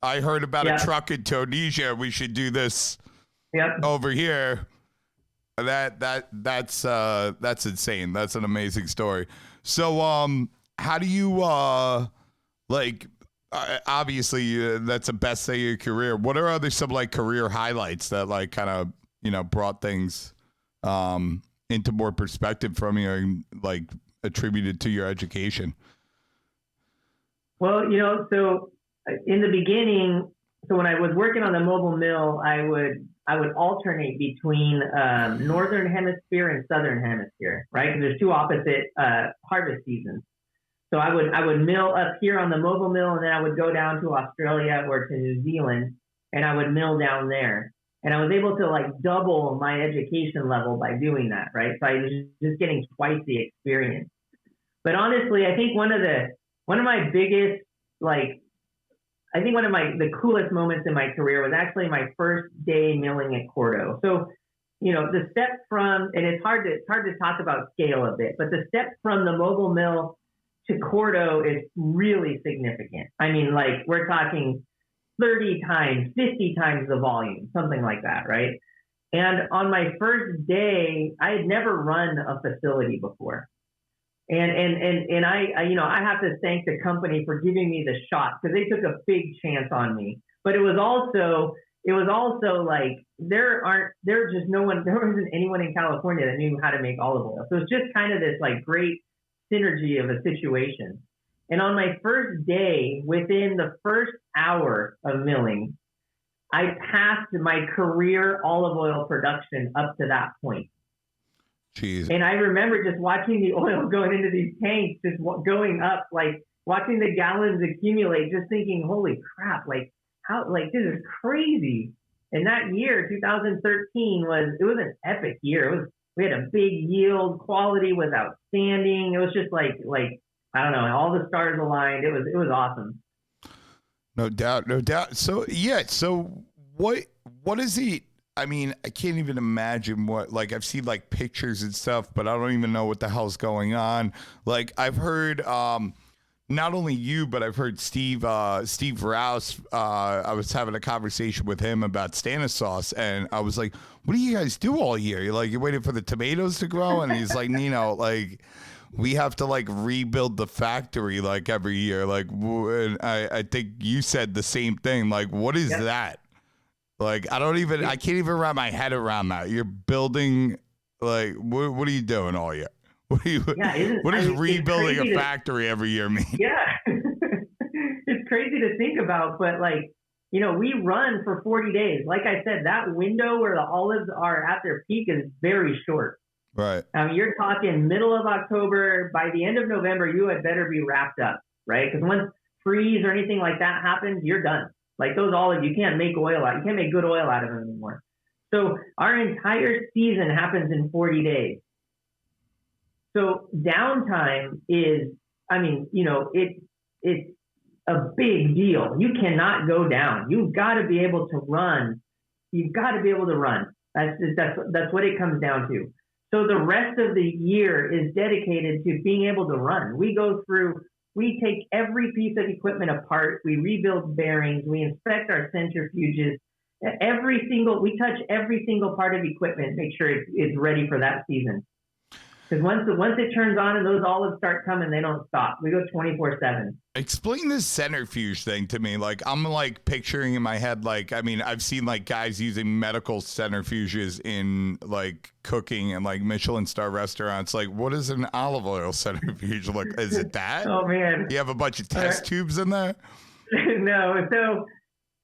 I heard about a truck in Tunisia. We should do this over here. That's insane. That's an amazing story. So, how do you, obviously that's the best day of your career. What are some like career highlights that like kind of, brought things, into more perspective from you and like attributed to your education? Well, so in the beginning, so when I was working on the mobile mill, I would alternate between northern hemisphere and southern hemisphere, right? Because there's two opposite harvest seasons. So I would mill up here on the mobile mill, and then I would go down to Australia or to New Zealand, and I would mill down there. And I was able to like double my education level by doing that, right? So I was just getting twice the experience. But honestly, I think one of my biggest, the coolest moments in my career was actually my first day milling at Corto. So, the step from, and it's hard to talk about scale a bit, but the step from the mobile mill to Corto is really significant. I mean, like we're talking 30 times, 50 times the volume, something like that, right? And on my first day, I had never run a facility before. And I have to thank the company for giving me the shot because they took a big chance on me. But it was also, it was also like there wasn't anyone in California that knew how to make olive oil. So it's just kind of this like great synergy of a situation. And on my first day, within the first hour of milling, I passed my career olive oil production up to that point. Jeez. And I remember just watching the oil going into these tanks, just going up, like watching the gallons accumulate, just thinking, holy crap, like how, like this is crazy. And that year, 2013 was an epic year. We had a big yield, quality was outstanding. It was just like, I don't know, all the stars aligned. It was awesome. No doubt, no doubt. So yeah, so what is he? I mean, I can't even imagine what, like, I've seen like pictures and stuff, but I don't even know what the hell's going on. Like, I've heard not only you, but I've heard Steve Rouse. I was having a conversation with him about Stanislaus, and I was like, what do you guys do all year? You're waiting for the tomatoes to grow? And he's like, Nino, like, we have to like rebuild the factory like every year. Like, and I think you said the same thing. Like, what is that? Like, I can't even wrap my head around that. You're building, like, what are you doing all year? What does rebuilding a factory every year mean? Yeah, it's crazy to think about, but like, we run for 40 days. Like I said, that window where the olives are at their peak is very short. Right. You're talking middle of October. By the end of November, you had better be wrapped up, right? Because once freeze or anything like that happens, you're done. Like those olives, you can't make you can't make good oil out of them anymore. So our entire season happens in 40 days. So downtime is, it's a big deal. You cannot go down. You've got to be able to run. You've got to be able to run. That's what it comes down to. So the rest of the year is dedicated to being able to run. We take every piece of equipment apart. We rebuild bearings. We inspect our centrifuges. We touch every single part of equipment, make sure it's ready for that season. Because once it turns on and those olives start coming, they don't stop. We go 24/7. Explain this centrifuge thing to me. Like, I'm like picturing in my head, like, I mean, I've seen like guys using medical centrifuges in like cooking and like Michelin star restaurants. Like, what is an olive oil centrifuge? Like, is it that? Oh man, you have a bunch of test tubes in there? No, so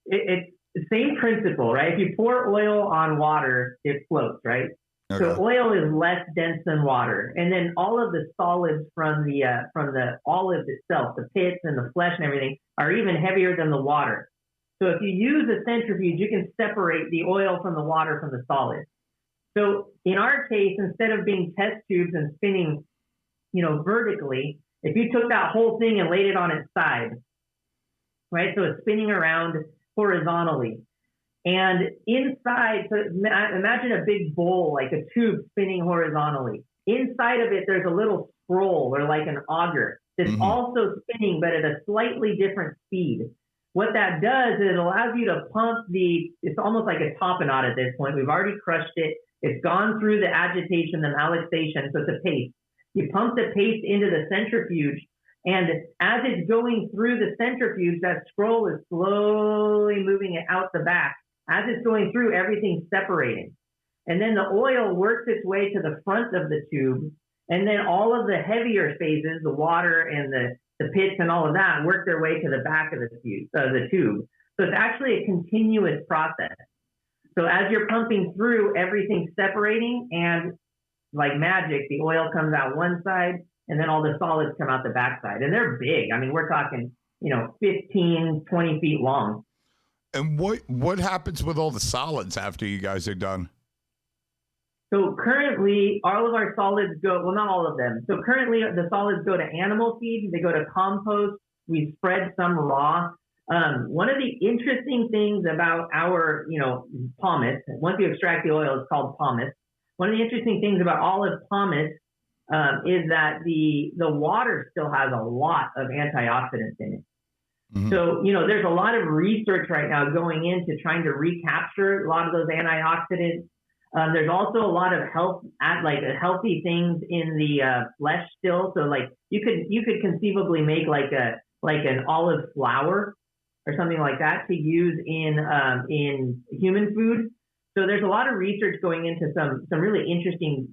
it's the same principle, right? If you pour oil on water, it floats, right? Okay. So oil is less dense than water, and then all of the solids from the olive itself, the pits and the flesh and everything, are even heavier than the water. So if you use a centrifuge, you can separate the oil from the water from the solids. So in our case, instead of being test tubes and spinning, vertically, if you took that whole thing and laid it on its side, right? So it's spinning around horizontally. And inside, so imagine a big bowl, like a tube spinning horizontally. Inside of it, there's a little scroll or like an auger that's also spinning, but at a slightly different speed. What that does is it allows you to pump it's almost like a tapenade at this point. We've already crushed it. It's gone through the agitation, the malaxation, so it's a paste. You pump the paste into the centrifuge, and as it's going through the centrifuge, that scroll is slowly moving it out the back. As it's going through, everything's separating. And then the oil works its way to the front of the tube, and then all of the heavier phases, the water and the pits and all of that, work their way to the back of the tube. So it's actually a continuous process. So as you're pumping through, everything's separating, and like magic, the oil comes out one side, and then all the solids come out the back side. And they're big. I mean, we're talking, 15, 20 feet long. And what happens with all the solids after you guys are done? So currently, all of our solids well, not all of them. So currently, the solids go to animal feed. They go to compost. We spread some raw. One of the interesting things about our, pomace, once you extract the oil, it's called pomace. One of the interesting things about olive pomace is that the water still has a lot of antioxidants in it. Mm-hmm. So, there's a lot of research right now going into trying to recapture a lot of those antioxidants. There's also a lot of healthy things in the flesh still. So like you could conceivably make like an olive flour or something like that to use in human food. So there's a lot of research going into some really interesting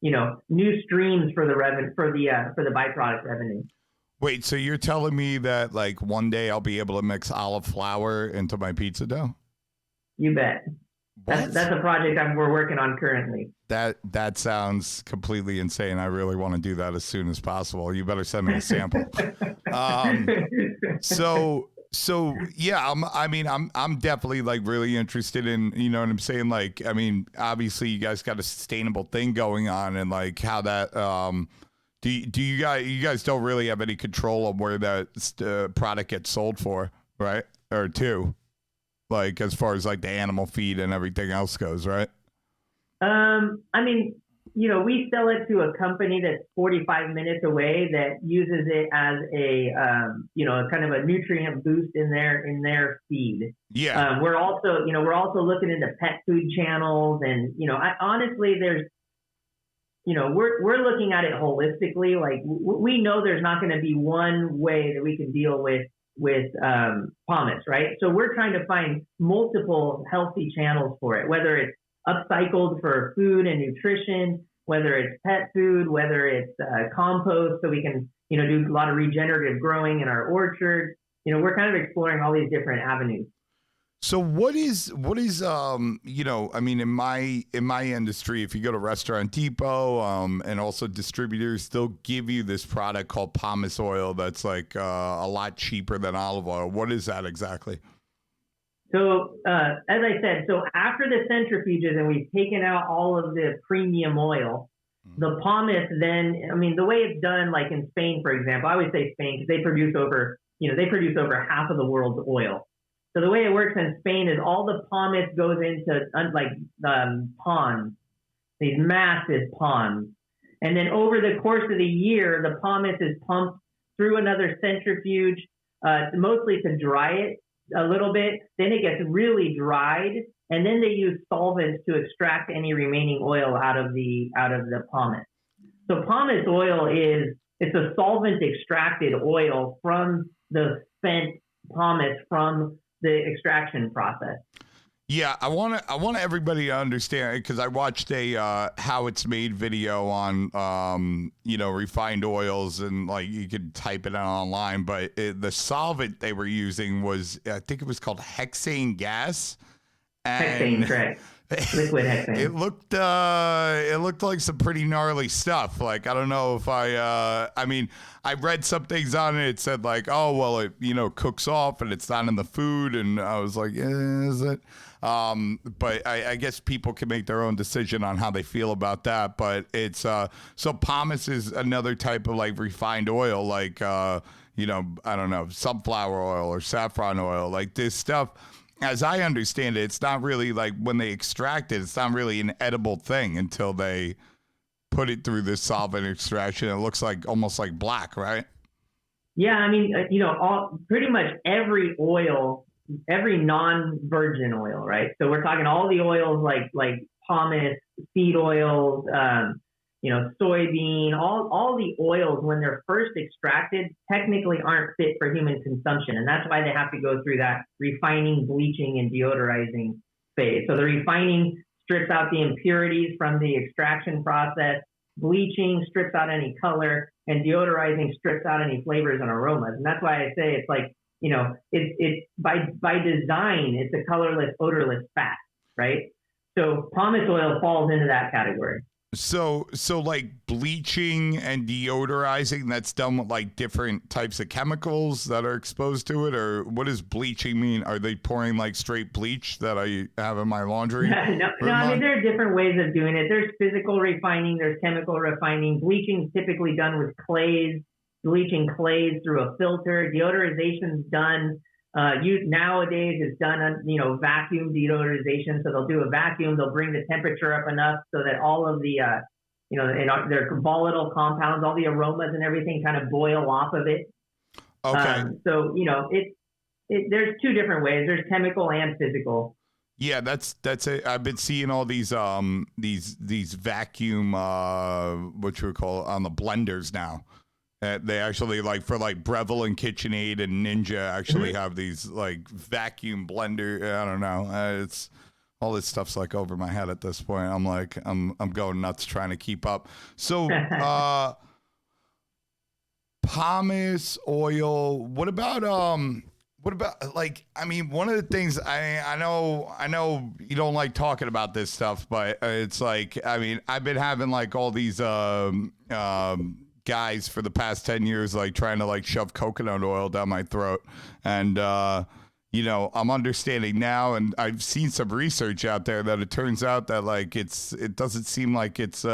new streams for the byproduct revenue. Wait, so you're telling me that like one day I'll be able to mix olive flour into my pizza dough? You bet. That's a project we're working on currently. That sounds completely insane. I really want to do that as soon as possible. You better send me a sample. So yeah, I'm definitely like really interested in, you know what I'm saying? Like, I mean, obviously you guys got a sustainable thing going on, and like how that, do you guys don't really have any control on where that product gets sold for, right? Or to, like, as far as like the animal feed and everything else goes, right? I mean, we sell it to a company that's 45 minutes away that uses it as a, kind of a nutrient boost in their feed. Yeah. We're also looking into pet food channels, and, honestly, there's, we're looking at it holistically. Like, we know there's not going to be one way that we can deal with pomace, right? So we're trying to find multiple healthy channels for it, whether it's upcycled for food and nutrition, whether it's pet food, whether it's compost, so we can, do a lot of regenerative growing in our orchard. We're kind of exploring all these different avenues. So what is I mean, in my industry, if you go to Restaurant Depot, and also distributors, they'll give you this product called pomace oil that's like a lot cheaper than olive oil. What is that exactly? So as I said, so after the centrifuges and we've taken out all of the premium oil, the pomace then, I mean, the way it's done, like in Spain, for example, I always say Spain because they produce over half of the world's oil. So the way it works in Spain is all the pomace goes into ponds, these massive ponds. And then over the course of the year, the pomace is pumped through another centrifuge, mostly to dry it a little bit. Then it gets really dried, and then they use solvents to extract any remaining oil out of the pomace. So pomace oil it's a solvent extracted oil from the spent pomace from the extraction process. Yeah, I want everybody to understand, because I watched a how it's made video on refined oils, and like you could type it out online, but the solvent they were using was, I think it was called hexane gas. Hexane, correct. Liquid hexane. It looked like some pretty gnarly stuff. Like, I don't know if I read some things on it. It said like, oh, well, it, cooks off and it's not in the food. And I was like, yeah, is it? But I guess people can make their own decision on how they feel about that. But it's, so pomace is another type of like refined oil, like, I don't know, sunflower oil or saffron oil, like this stuff. As I understand it, it's not really like when they extract it, it's not really an edible thing until they put it through this solvent extraction. It looks like almost like black, right? Yeah, I mean, pretty much every oil, every non-virgin oil, right? So we're talking all the oils like pomace, seed oils, soybean, all the oils when they're first extracted technically aren't fit for human consumption. And that's why they have to go through that refining, bleaching, and deodorizing phase. So the refining strips out the impurities from the extraction process, bleaching strips out any color, and deodorizing strips out any flavors and aromas. And that's why I say it's like, it's by design, it's a colorless, odorless fat, right? So pomace oil falls into that category. So like bleaching and deodorizing, that's done with like different types of chemicals that are exposed to it, or what does bleaching mean? Are they pouring like straight bleach that I have in my laundry? No, I mean, there are different ways of doing it. There's physical refining, there's chemical refining. Bleaching is typically done with clays, bleaching clays through a filter. Deodorization is done. Nowadays is done on, vacuum deodorization. So they'll do a vacuum, they'll bring the temperature up enough so that all of the, their volatile compounds, all the aromas and everything kind of boil off of it. Okay. There's two different ways. There's chemical and physical. Yeah, that's it. I've been seeing all these vacuum, what you would call on the blenders now. They actually like for like Breville and KitchenAid and Ninja actually have these like vacuum blender. I don't know. It's all this stuff's like over my head at this point. I'm like I'm going nuts trying to keep up. So pomace oil. What about like, I mean, one of the things I know you don't like talking about this stuff, but it's like, I mean, I've been having like all these guys for the past 10 years like trying to like shove coconut oil down my throat, and you know, I'm understanding now, and I've seen some research out there that it turns out that like it doesn't seem like it's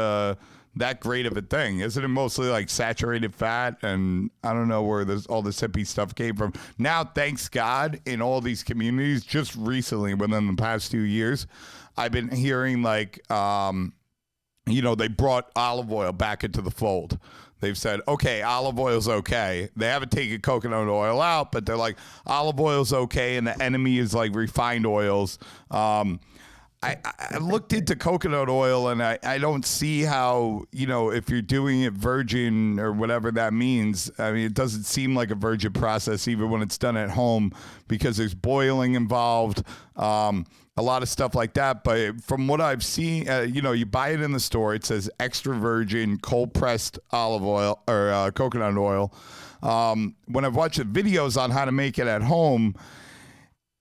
that great of a thing. Isn't it mostly like saturated fat? And I don't know where all this hippie stuff came from. Now, thanks God, in all these communities, just recently, within the past 2 years, I've been hearing like, you know, they brought olive oil back into the fold. They've said, okay, olive oil's okay. They haven't taken coconut oil out, but they're like, olive oil's okay, and the enemy is like refined oils. I looked into coconut oil, and I don't see how, you know, if you're doing it virgin or whatever that means, I mean, it doesn't seem like a virgin process even when it's done at home, because there's boiling involved, a lot of stuff like that. But from what I've seen, you know, you buy it in the store, it says extra virgin cold pressed olive oil or coconut oil. When I've watched the videos on how to make it at home,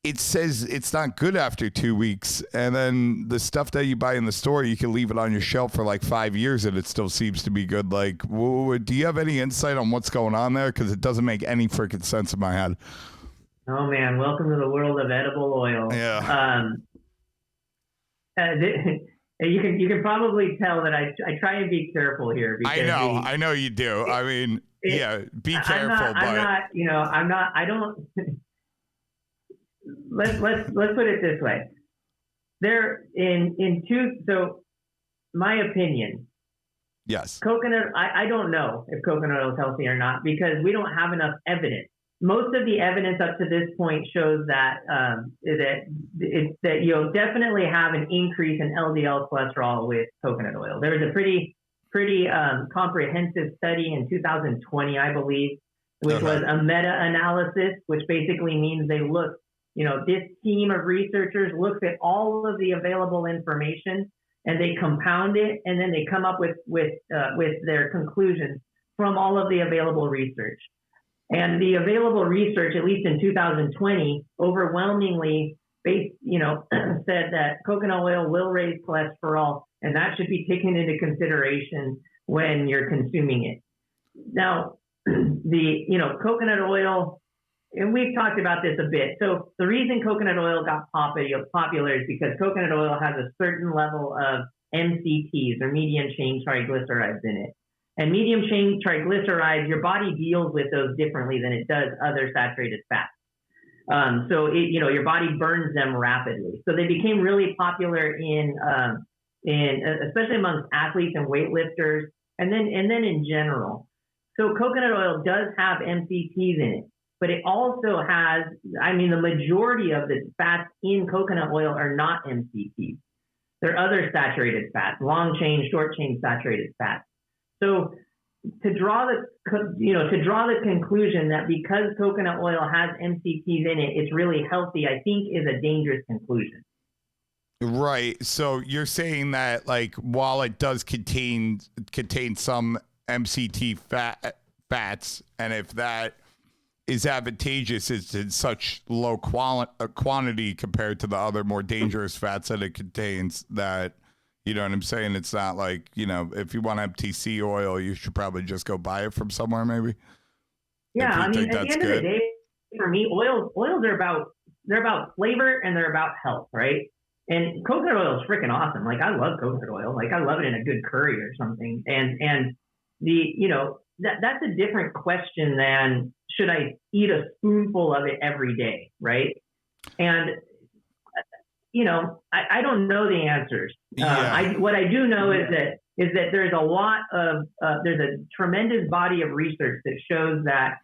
it says it's not good after 2 weeks. And then the stuff that you buy in the store, you can leave it on your shelf for like 5 years and it still seems to be good. Like, do you have any insight on what's going on there? Because it doesn't make any freaking sense in my head. Oh man, welcome to the world of edible oil. Yeah. You can probably tell that I try and be careful here. Because I know you do. I mean, yeah, be careful. I don't. Let's put it this way. So my opinion. Yes. Coconut, I don't know if coconut oil is healthy or not, because we don't have enough evidence. Most of the evidence up to this point shows that that you'll definitely have an increase in LDL cholesterol with coconut oil. There was a pretty comprehensive study in 2020, I believe, which was a meta-analysis, which basically means they looked, you know, this team of researchers looks at all of the available information and they compound it, and then they come up with their conclusions from all of the available research. And the available research, at least in 2020, overwhelmingly said that coconut oil will raise cholesterol, and that should be taken into consideration when you're consuming it. Now, coconut oil, and we've talked about this a bit. So the reason coconut oil got popular is because coconut oil has a certain level of MCTs, or medium chain triglycerides, in it. And medium chain triglycerides, your body deals with those differently than it does other saturated fats. Your body burns them rapidly. So they became really popular in especially amongst athletes and weightlifters, and then in general. So coconut oil does have MCTs in it, but it also has, the majority of the fats in coconut oil are not MCTs. They're other saturated fats, long chain, short chain saturated fats. So to draw the conclusion that because coconut oil has MCTs in it, it's really healthy, I think is a dangerous conclusion. Right. So you're saying that, like, while it does contain some MCT fats, and if that is advantageous, it's in such low quantity compared to the other more dangerous fats that it contains, that, you know what I'm saying? It's not like, you know, if you want MTC oil, you should probably just go buy it from somewhere, maybe. Yeah, at the end of the day, for me, oils are about flavor and they're about health, right? And coconut oil is freaking awesome. Like, I love coconut oil. Like, I love it in a good curry or something. And that's a different question than should I eat a spoonful of it every day, right? And I don't know the answers. What I do know is that there's a lot of there's a tremendous body of research that shows that,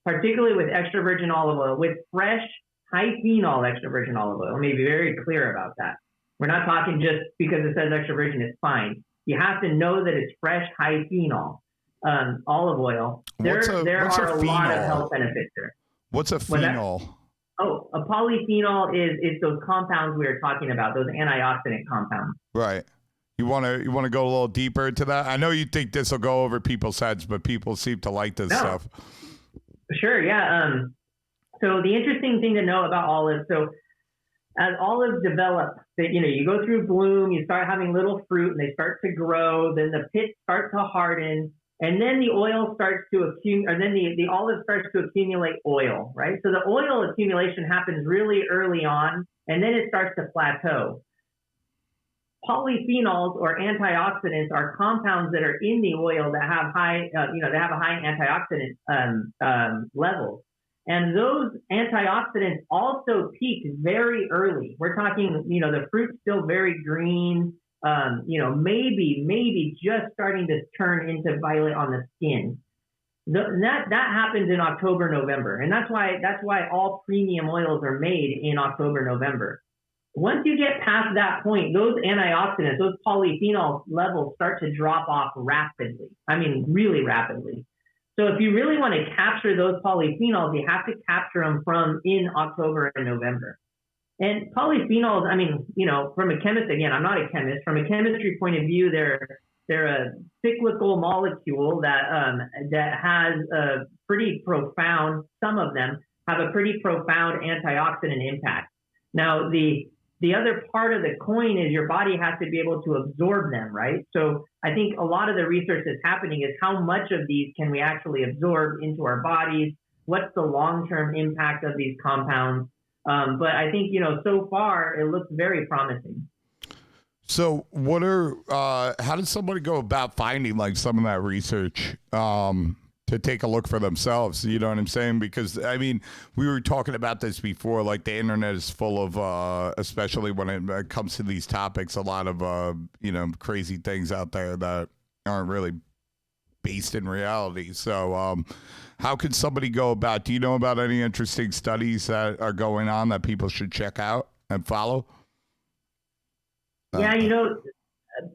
particularly with extra virgin olive oil, with fresh high phenol extra virgin olive oil. Let me be very clear about that. We're not talking just because it says extra virgin, it's fine. You have to know that it's fresh high phenol. olive oil, there what's are a lot of phenol? health benefits there. What's a What's that? phenol? Oh, a polyphenol is those compounds we were talking about, those antioxidant compounds. Right. You want to go a little deeper into that? I know you think this will go over people's heads, but people seem to like this stuff. Sure, yeah. So the interesting thing to know about olives, so as olives develop, you go through bloom, you start having little fruit, and they start to grow. Then the pits start to harden, and then the oil starts to accumulate, or then the olive starts to accumulate oil, right? So the oil accumulation happens really early on, and then it starts to plateau. Polyphenols or antioxidants are compounds that are in the oil that have high, they have a high antioxidant levels. And those antioxidants also peak very early. We're talking, the fruit's still very green, maybe just starting to turn into violet on the skin. That happens in October, November. And that's why all premium oils are made in October, November. Once you get past that point, those antioxidants, those polyphenol levels start to drop off rapidly. I mean, really rapidly. So if you really want to capture those polyphenols, you have to capture them from in October and November. And polyphenols, from a chemist, again, I'm not a chemist. From a chemistry point of view, they're a cyclical molecule that has a pretty profound, some of them have a pretty profound antioxidant impact. Now, the other part of the coin is your body has to be able to absorb them, right? So I think a lot of the research that's happening is how much of these can we actually absorb into our bodies? What's the long-term impact of these compounds? But I think, so far it looks very promising. So how does somebody go about finding like some of that research to take a look for themselves? You know what I'm saying? Because we were talking about this before, like the internet is full of, especially when it comes to these topics, a lot of, crazy things out there that aren't really based in reality. So how can somebody go about, do you know about any interesting studies that are going on that people should check out and follow? Yeah,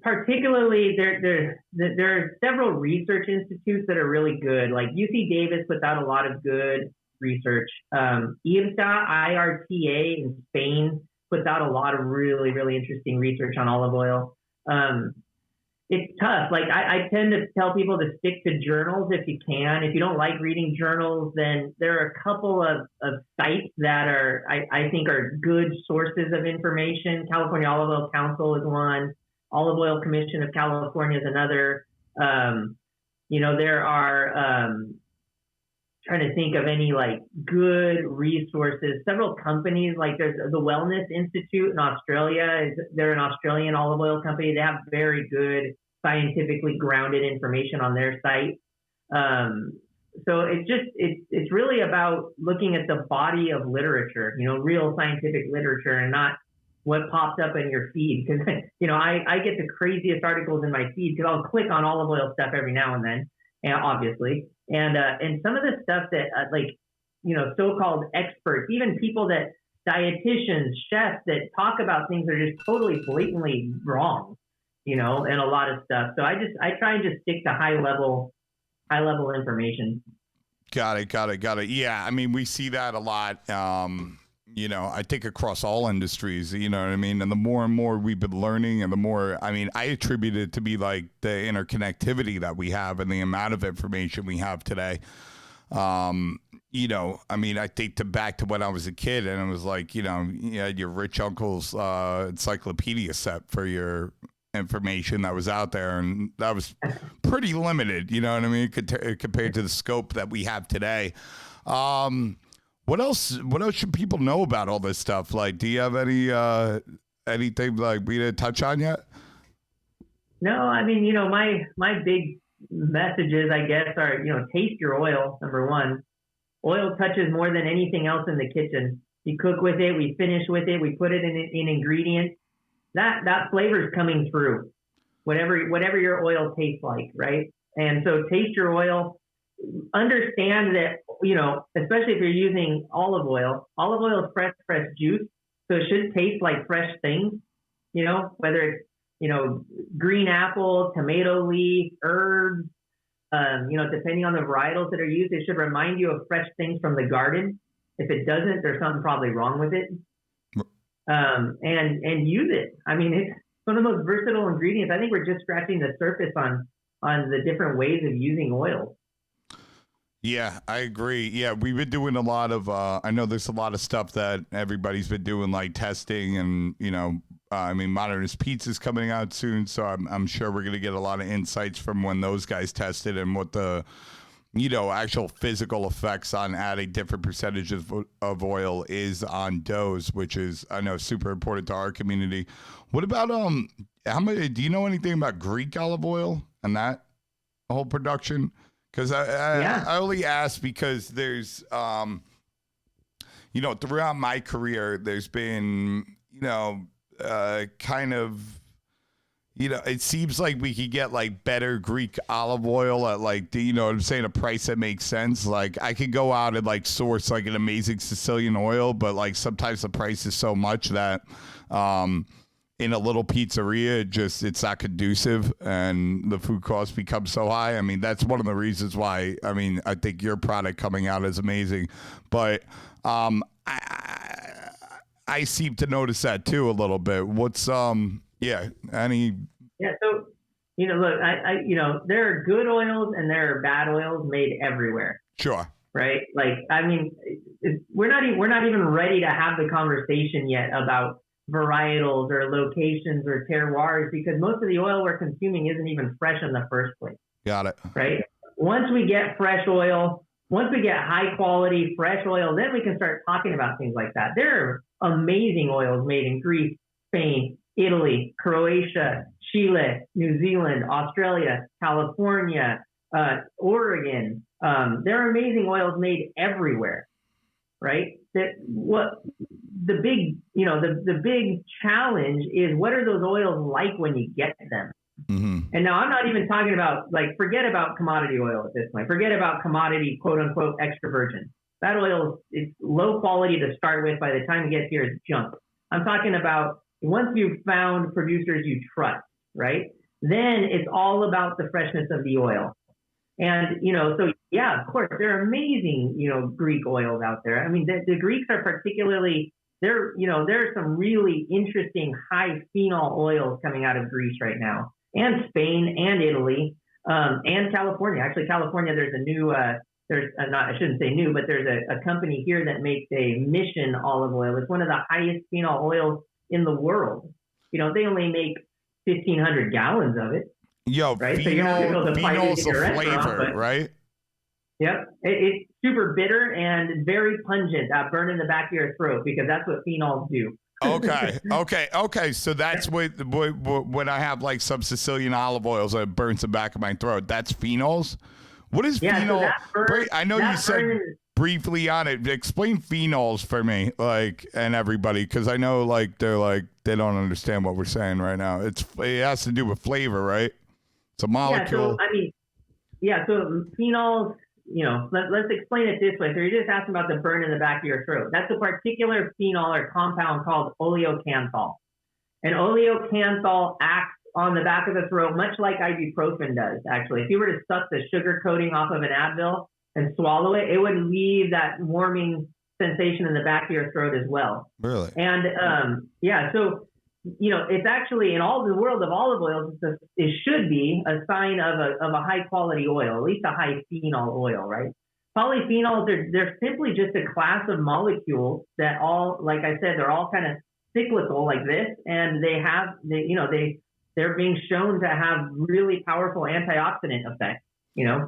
particularly there are several research institutes that are really good. Like UC Davis puts out a lot of good research. IRTA in Spain puts out a lot of really, really interesting research on olive oil. It's tough. Like I tend to tell people to stick to journals if you can. If you don't like reading journals, then there are a couple of sites that I think are good sources of information. California Olive Oil Council is one. Olive Oil Commission of California is another. There are, trying to think of any like good resources. Several companies, like there's the Wellness Institute in Australia. They're an Australian olive oil company. They have very good scientifically grounded information on their site. So it's really about looking at the body of literature, real scientific literature, and not what pops up in your feed. Because, I get the craziest articles in my feed because I'll click on olive oil stuff every now and then, obviously. And some of the stuff that, so-called experts, even people that, dietitians, chefs that talk about things that are just totally blatantly wrong, and a lot of stuff. So I try and just stick to high level information. Got it. Yeah. We see that a lot. I think across all industries, you know what I mean? And the more and more we've been learning and the more, I attribute it to be like the interconnectivity that we have and the amount of information we have today. I think back to when I was a kid and it was like, you had your rich uncle's encyclopedia set for your information that was out there. And that was pretty limited, you know what I mean? Compared to the scope that we have today. What else should people know about all this stuff? Like, do you have anything like we didn't touch on yet? No, my big messages, I guess, are, taste your oil, number one. Oil touches more than anything else in the kitchen. You cook with it, we finish with it, we put it in ingredients. That flavor is coming through, whatever your oil tastes like, right? And so taste your oil. Understand that, especially if you're using olive oil is fresh juice. So it should taste like fresh things, whether it's, green apple, tomato leaf, herbs, Depending on the varietals that are used, it should remind you of fresh things from the garden. If it doesn't, there's something probably wrong with it. And use it. I mean, it's one of the most versatile ingredients. I think we're just scratching the surface on the different ways of using oil. Yeah, I agree. Yeah, we've been doing a lot of, I know there's a lot of stuff that everybody's been doing, like testing and, Modernist Pizza's coming out soon. So I'm sure we're going to get a lot of insights from when those guys tested and what the, actual physical effects on adding different percentages of oil is on doughs, which is, I know, super important to our community. What about, do you know anything about Greek olive oil and that whole production? Because I only ask because there's, throughout my career, there's been, it seems like we could get like better Greek olive oil at like, a price that makes sense. Like I could go out and like source like an amazing Sicilian oil, but like sometimes the price is so much that, in a little pizzeria, it's not conducive and the food costs become so high. I mean, that's one of the reasons why, I think your product coming out is amazing, but, I seem to notice that too a little bit. What's, so, look, there are good oils and there are bad oils made everywhere. Sure. Right. Like, we're not even ready to have the conversation yet about varietals or locations or terroirs, because most of the oil we're consuming isn't even fresh in the first place. Got it. Right. Once we get fresh oil, once we get high quality fresh oil, then we can start talking about things like that. There are amazing oils made in Greece, Spain, Italy, Croatia, Chile, New Zealand, Australia, California, Oregon. There are amazing oils made everywhere. Right. The big challenge is, what are those oils like when you get them? Mm-hmm. And now I'm not even talking about, like, forget about commodity oil at this point. Forget about commodity, quote unquote, extra virgin. That oil is low quality to start with. By the time it gets here, it's junk. I'm talking about once you've found producers you trust, right? Then it's all about the freshness of the oil. And, so yeah, of course, there are amazing, Greek oils out there. I mean, the Greeks are particularly, there are some really interesting high phenol oils coming out of Greece right now, and Spain and Italy, and California. Actually, California, there's a new, I shouldn't say new, but there's a company here that makes a Mission olive oil. It's one of the highest phenol oils in the world. They only make 1,500 gallons of it. Yo, right? phenol's the flavor, right? Yep. It's super bitter and very pungent, burn in the back of your throat, because that's what phenols do. Okay. So that's when I have like some Sicilian olive oils that burns the back of my throat. That's phenols? What is phenol? I know you said briefly on it. Explain phenols for me, and everybody, because I know they don't understand what we're saying right now. It has to do with flavor, right? It's a molecule. So phenols, let's explain it this way. So you're just asking about the burn in the back of your throat. That's a particular phenol or compound called oleocanthal. And oleocanthal acts on the back of the throat much like ibuprofen does, actually. If you were to suck the sugar coating off of an Advil and swallow it, it would leave that warming sensation in the back of your throat as well. Really? And so it's actually, in all the world of olive oils, it should be a sign of a high quality oil, at least a high phenol oil, right? Polyphenols, they're simply just a class of molecules that all, like I said, they're all kind of cyclical like this, and they're being shown to have really powerful antioxidant effects.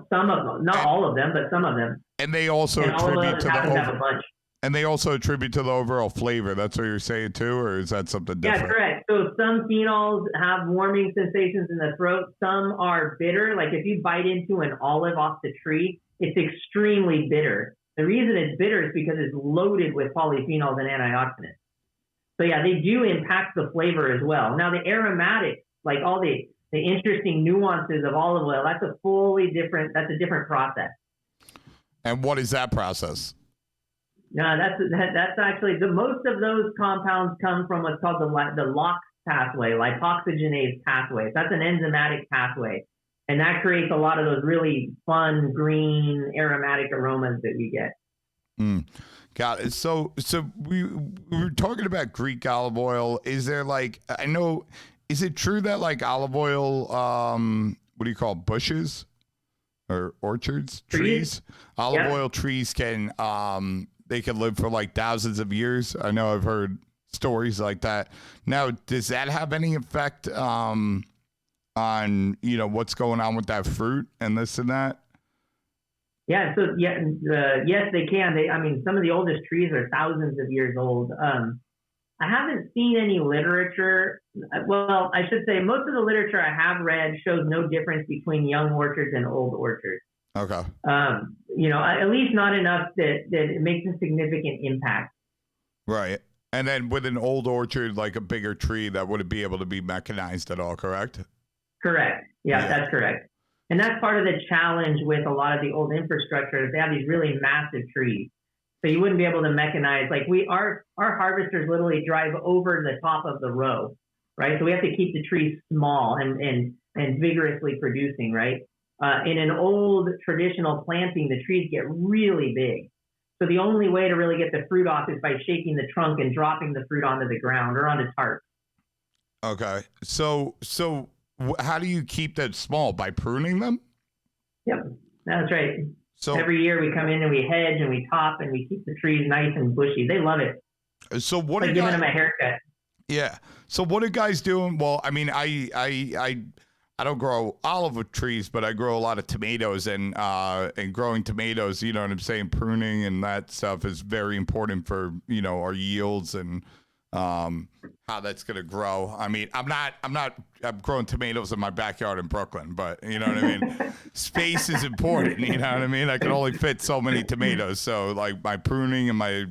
Some of them, not all of them, but some of them. And they also attribute to a bunch. And they also attribute to the overall flavor. That's what you're saying too, or is that something different? Yeah, correct. So some phenols have warming sensations in the throat. Some are bitter. Like if you bite into an olive off the tree, it's extremely bitter. The reason it's bitter is because it's loaded with polyphenols and antioxidants. So yeah, they do impact the flavor as well. Now the aromatics, like all the interesting nuances of olive oil, that's a different process. And what is that process? No, that's actually most of those compounds come from what's called the LOX pathway, lipoxygenase pathway. That's an enzymatic pathway. And that creates a lot of those really fun, green, aromatic aromas that we get. Got it. So we were talking about Greek olive oil. Is there like, I know, is it true that like olive oil, what do you call it, bushes or orchards, trees? Olive oil trees can, they can live for like thousands of years. I know I've heard stories like that. Now, does that have any effect on, you know, what's going on with that fruit and this and that? Yeah, so yes, they can. I mean, some of the oldest trees are thousands of years old. I haven't seen any literature. Well, I should say most of the literature I have read shows no difference between young orchards and old orchards. Okay. You know, at least not enough that it makes a significant impact. Right. And then with an old orchard, like a bigger tree, that wouldn't be able to be mechanized at all, correct? Correct. Yeah, that's correct. And that's part of the challenge with a lot of the old infrastructure is they have these really massive trees. So you wouldn't be able to mechanize. Like our harvesters literally drive over the top of the row, right? So we have to keep the trees small and vigorously producing, right? In an old traditional planting, the trees get really big. So the only way to really get the fruit off is by shaking the trunk and dropping the fruit onto the ground or onto tarp. Okay. So how do you keep that small? By pruning them? Yep, that's right. So every year we come in and we hedge and we top and we keep the trees nice and bushy. They love it. So what it's like giving them a haircut. Yeah. So what are guys doing? Well, I mean, I don't grow olive trees, but I grow a lot of tomatoes and growing tomatoes, you know what I'm saying? Pruning and that stuff is very important for, you know, our yields and how that's going to grow. I mean, I'm growing tomatoes in my backyard in Brooklyn, but you know what I mean? Space is important. You know what I mean? I can only fit so many tomatoes. So like my pruning and my,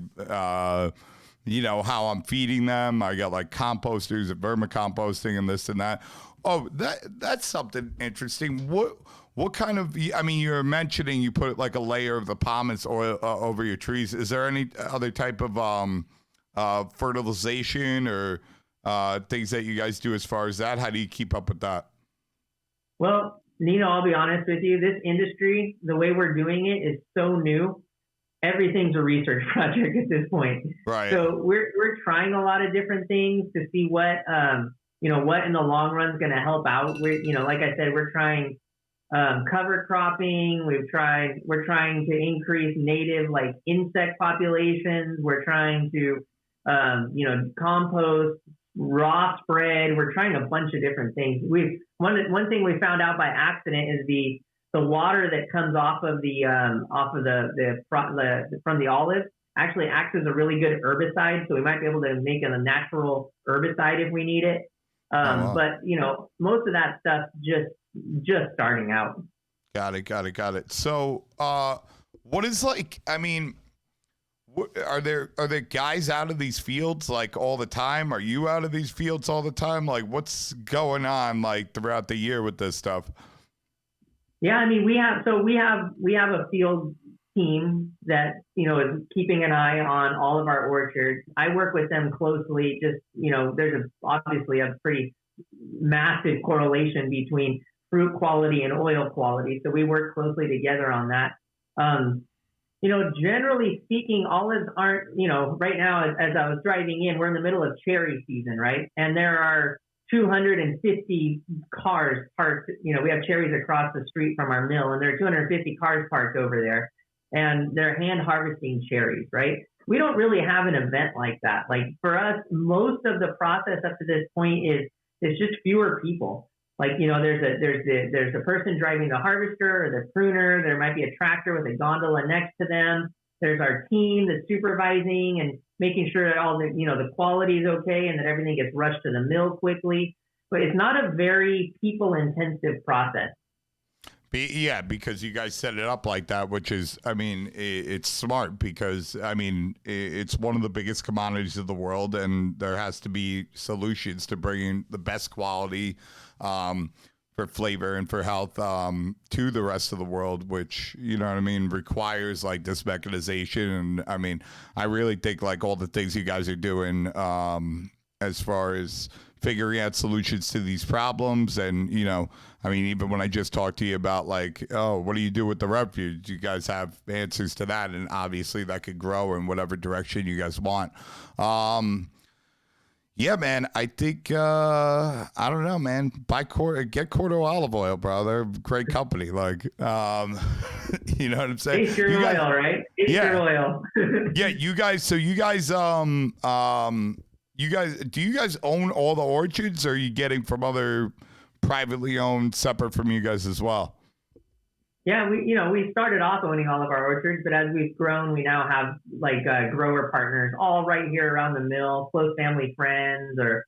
you know, how I'm feeding them. I got like composters and vermicomposting and this and that. Oh, that's something interesting. What kind of, I mean, you're mentioning you put like a layer of the pomace oil over your trees. Is there any other type of, fertilization or things that you guys do as far as that? How do you keep up with that? Well, Nino, I'll be honest with you. This industry, the way we're doing it is so new. Everything's a research project at this point. Right. So we're trying a lot of different things to see what, you know, what in the long run is going to help out. We're, you know, like I said, we're trying cover cropping. We're trying to increase native like insect populations. We're trying to you know, compost, raw spread. We're trying a bunch of different things. One thing we found out by accident is the water that comes off of from the olive actually acts as a really good herbicide. So we might be able to make it a natural herbicide if we need it. But you know, most of that stuff just starting out. Got it. So what is like? I mean. Are there guys out of these fields like all the time? Are you out of these fields all the time? Like what's going on like throughout the year with this stuff? Yeah, I mean we have a field team that, you know, is keeping an eye on all of our orchards. I work with them closely. Just, you know, there's obviously a pretty massive correlation between fruit quality and oil quality. So we work closely together on that. You know, generally speaking, olives aren't, you know, right now, as I was driving in, we're in the middle of cherry season, right? And there are 250 cars parked, you know, we have cherries across the street from our mill, and there are 250 cars parked over there, and they're hand harvesting cherries, right? We don't really have an event like that. Like for us, most of the process up to this point is just fewer people. Like, you know, there's a person driving the harvester or the pruner. There might be a tractor with a gondola next to them. There's our team that's supervising and making sure that all the, you know, the quality is okay and that everything gets rushed to the mill quickly. But it's not a very people-intensive process. Yeah, because you guys set it up like that, which is, I mean, it's smart because, I mean, it's one of the biggest commodities of the world, and there has to be solutions to bringing the best quality for flavor and for health to the rest of the world, which, you know what I mean, requires like this mechanization. And I mean, I really think like all the things you guys are doing as far as figuring out solutions to these problems. And, I mean, even when I just talked to you about like, oh, what do you do with the refuge? You guys have answers to that. And obviously that could grow in whatever direction you guys want. Yeah, man. I think I don't know, man. Get Corto olive oil, bro. They're a great company. Like, you know what I'm saying? Taste your oil, right? Taste your oil. Yeah, you guys. So you guys, do you guys own all the orchards, or are you getting from other privately owned, separate from you guys as well? Yeah, we started off owning all of our orchards, but as we've grown, we now have like grower partners all right here around the mill, close family friends, or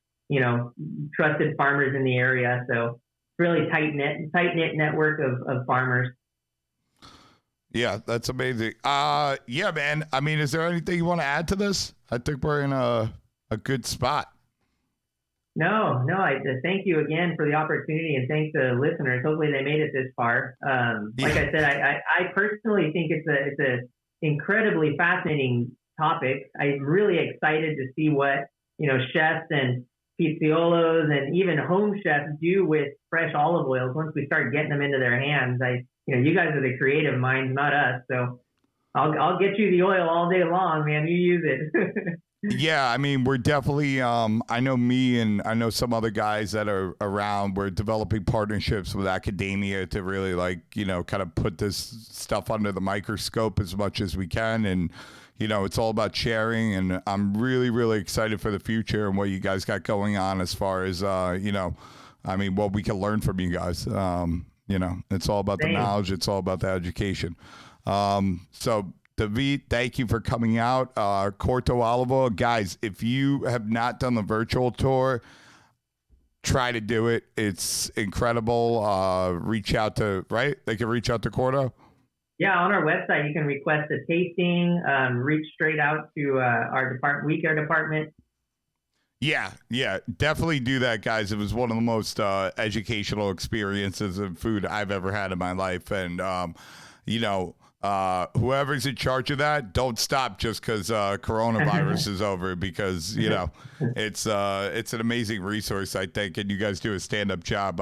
trusted farmers in the area. So it's really tight knit network of farmers. Yeah, that's amazing. Yeah, man. I mean, is there anything you want to add to this? I think we're in a good spot. No. I thank you again for the opportunity, and thanks to the listeners. Hopefully, they made it this far. Like I said, I personally think it's a incredibly fascinating topic. I'm really excited to see what chefs and pizziolos and even home chefs do with fresh olive oils once we start getting them into their hands. You guys are the creative minds, not us. So I'll get you the oil all day long, man. You use it. Yeah, I mean, we're definitely, I know me and I know some other guys that are around, we're developing partnerships with academia to really kind of put this stuff under the microscope as much as we can. And, it's all about sharing. And I'm really, really excited for the future and what you guys got going on as far as, I mean, what we can learn from you guys. It's all about the knowledge. It's all about the education. So, David, thank you for coming out. Corto olive oil. Guys, if you have not done the virtual tour, try to do it. It's incredible. Reach out to, right? They can reach out to Corto? Yeah, on our website, you can request a tasting, reach straight out to our We Care department. Yeah, definitely do that, guys. It was one of the most educational experiences of food I've ever had in my life. And, whoever's in charge of that, don't stop just because coronavirus is over, because it's an amazing resource, I think, and you guys do a stand-up job.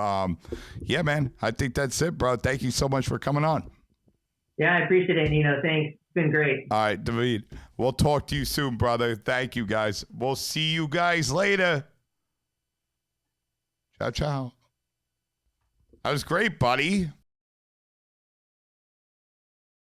Yeah, man, I think that's it, bro. Thank you so much for coming on. Yeah, I appreciate it, Nino. Thanks. It's been great. All right, David, we'll talk to you soon, brother. Thank you, guys. We'll see you guys later. Ciao, ciao. That was great, buddy.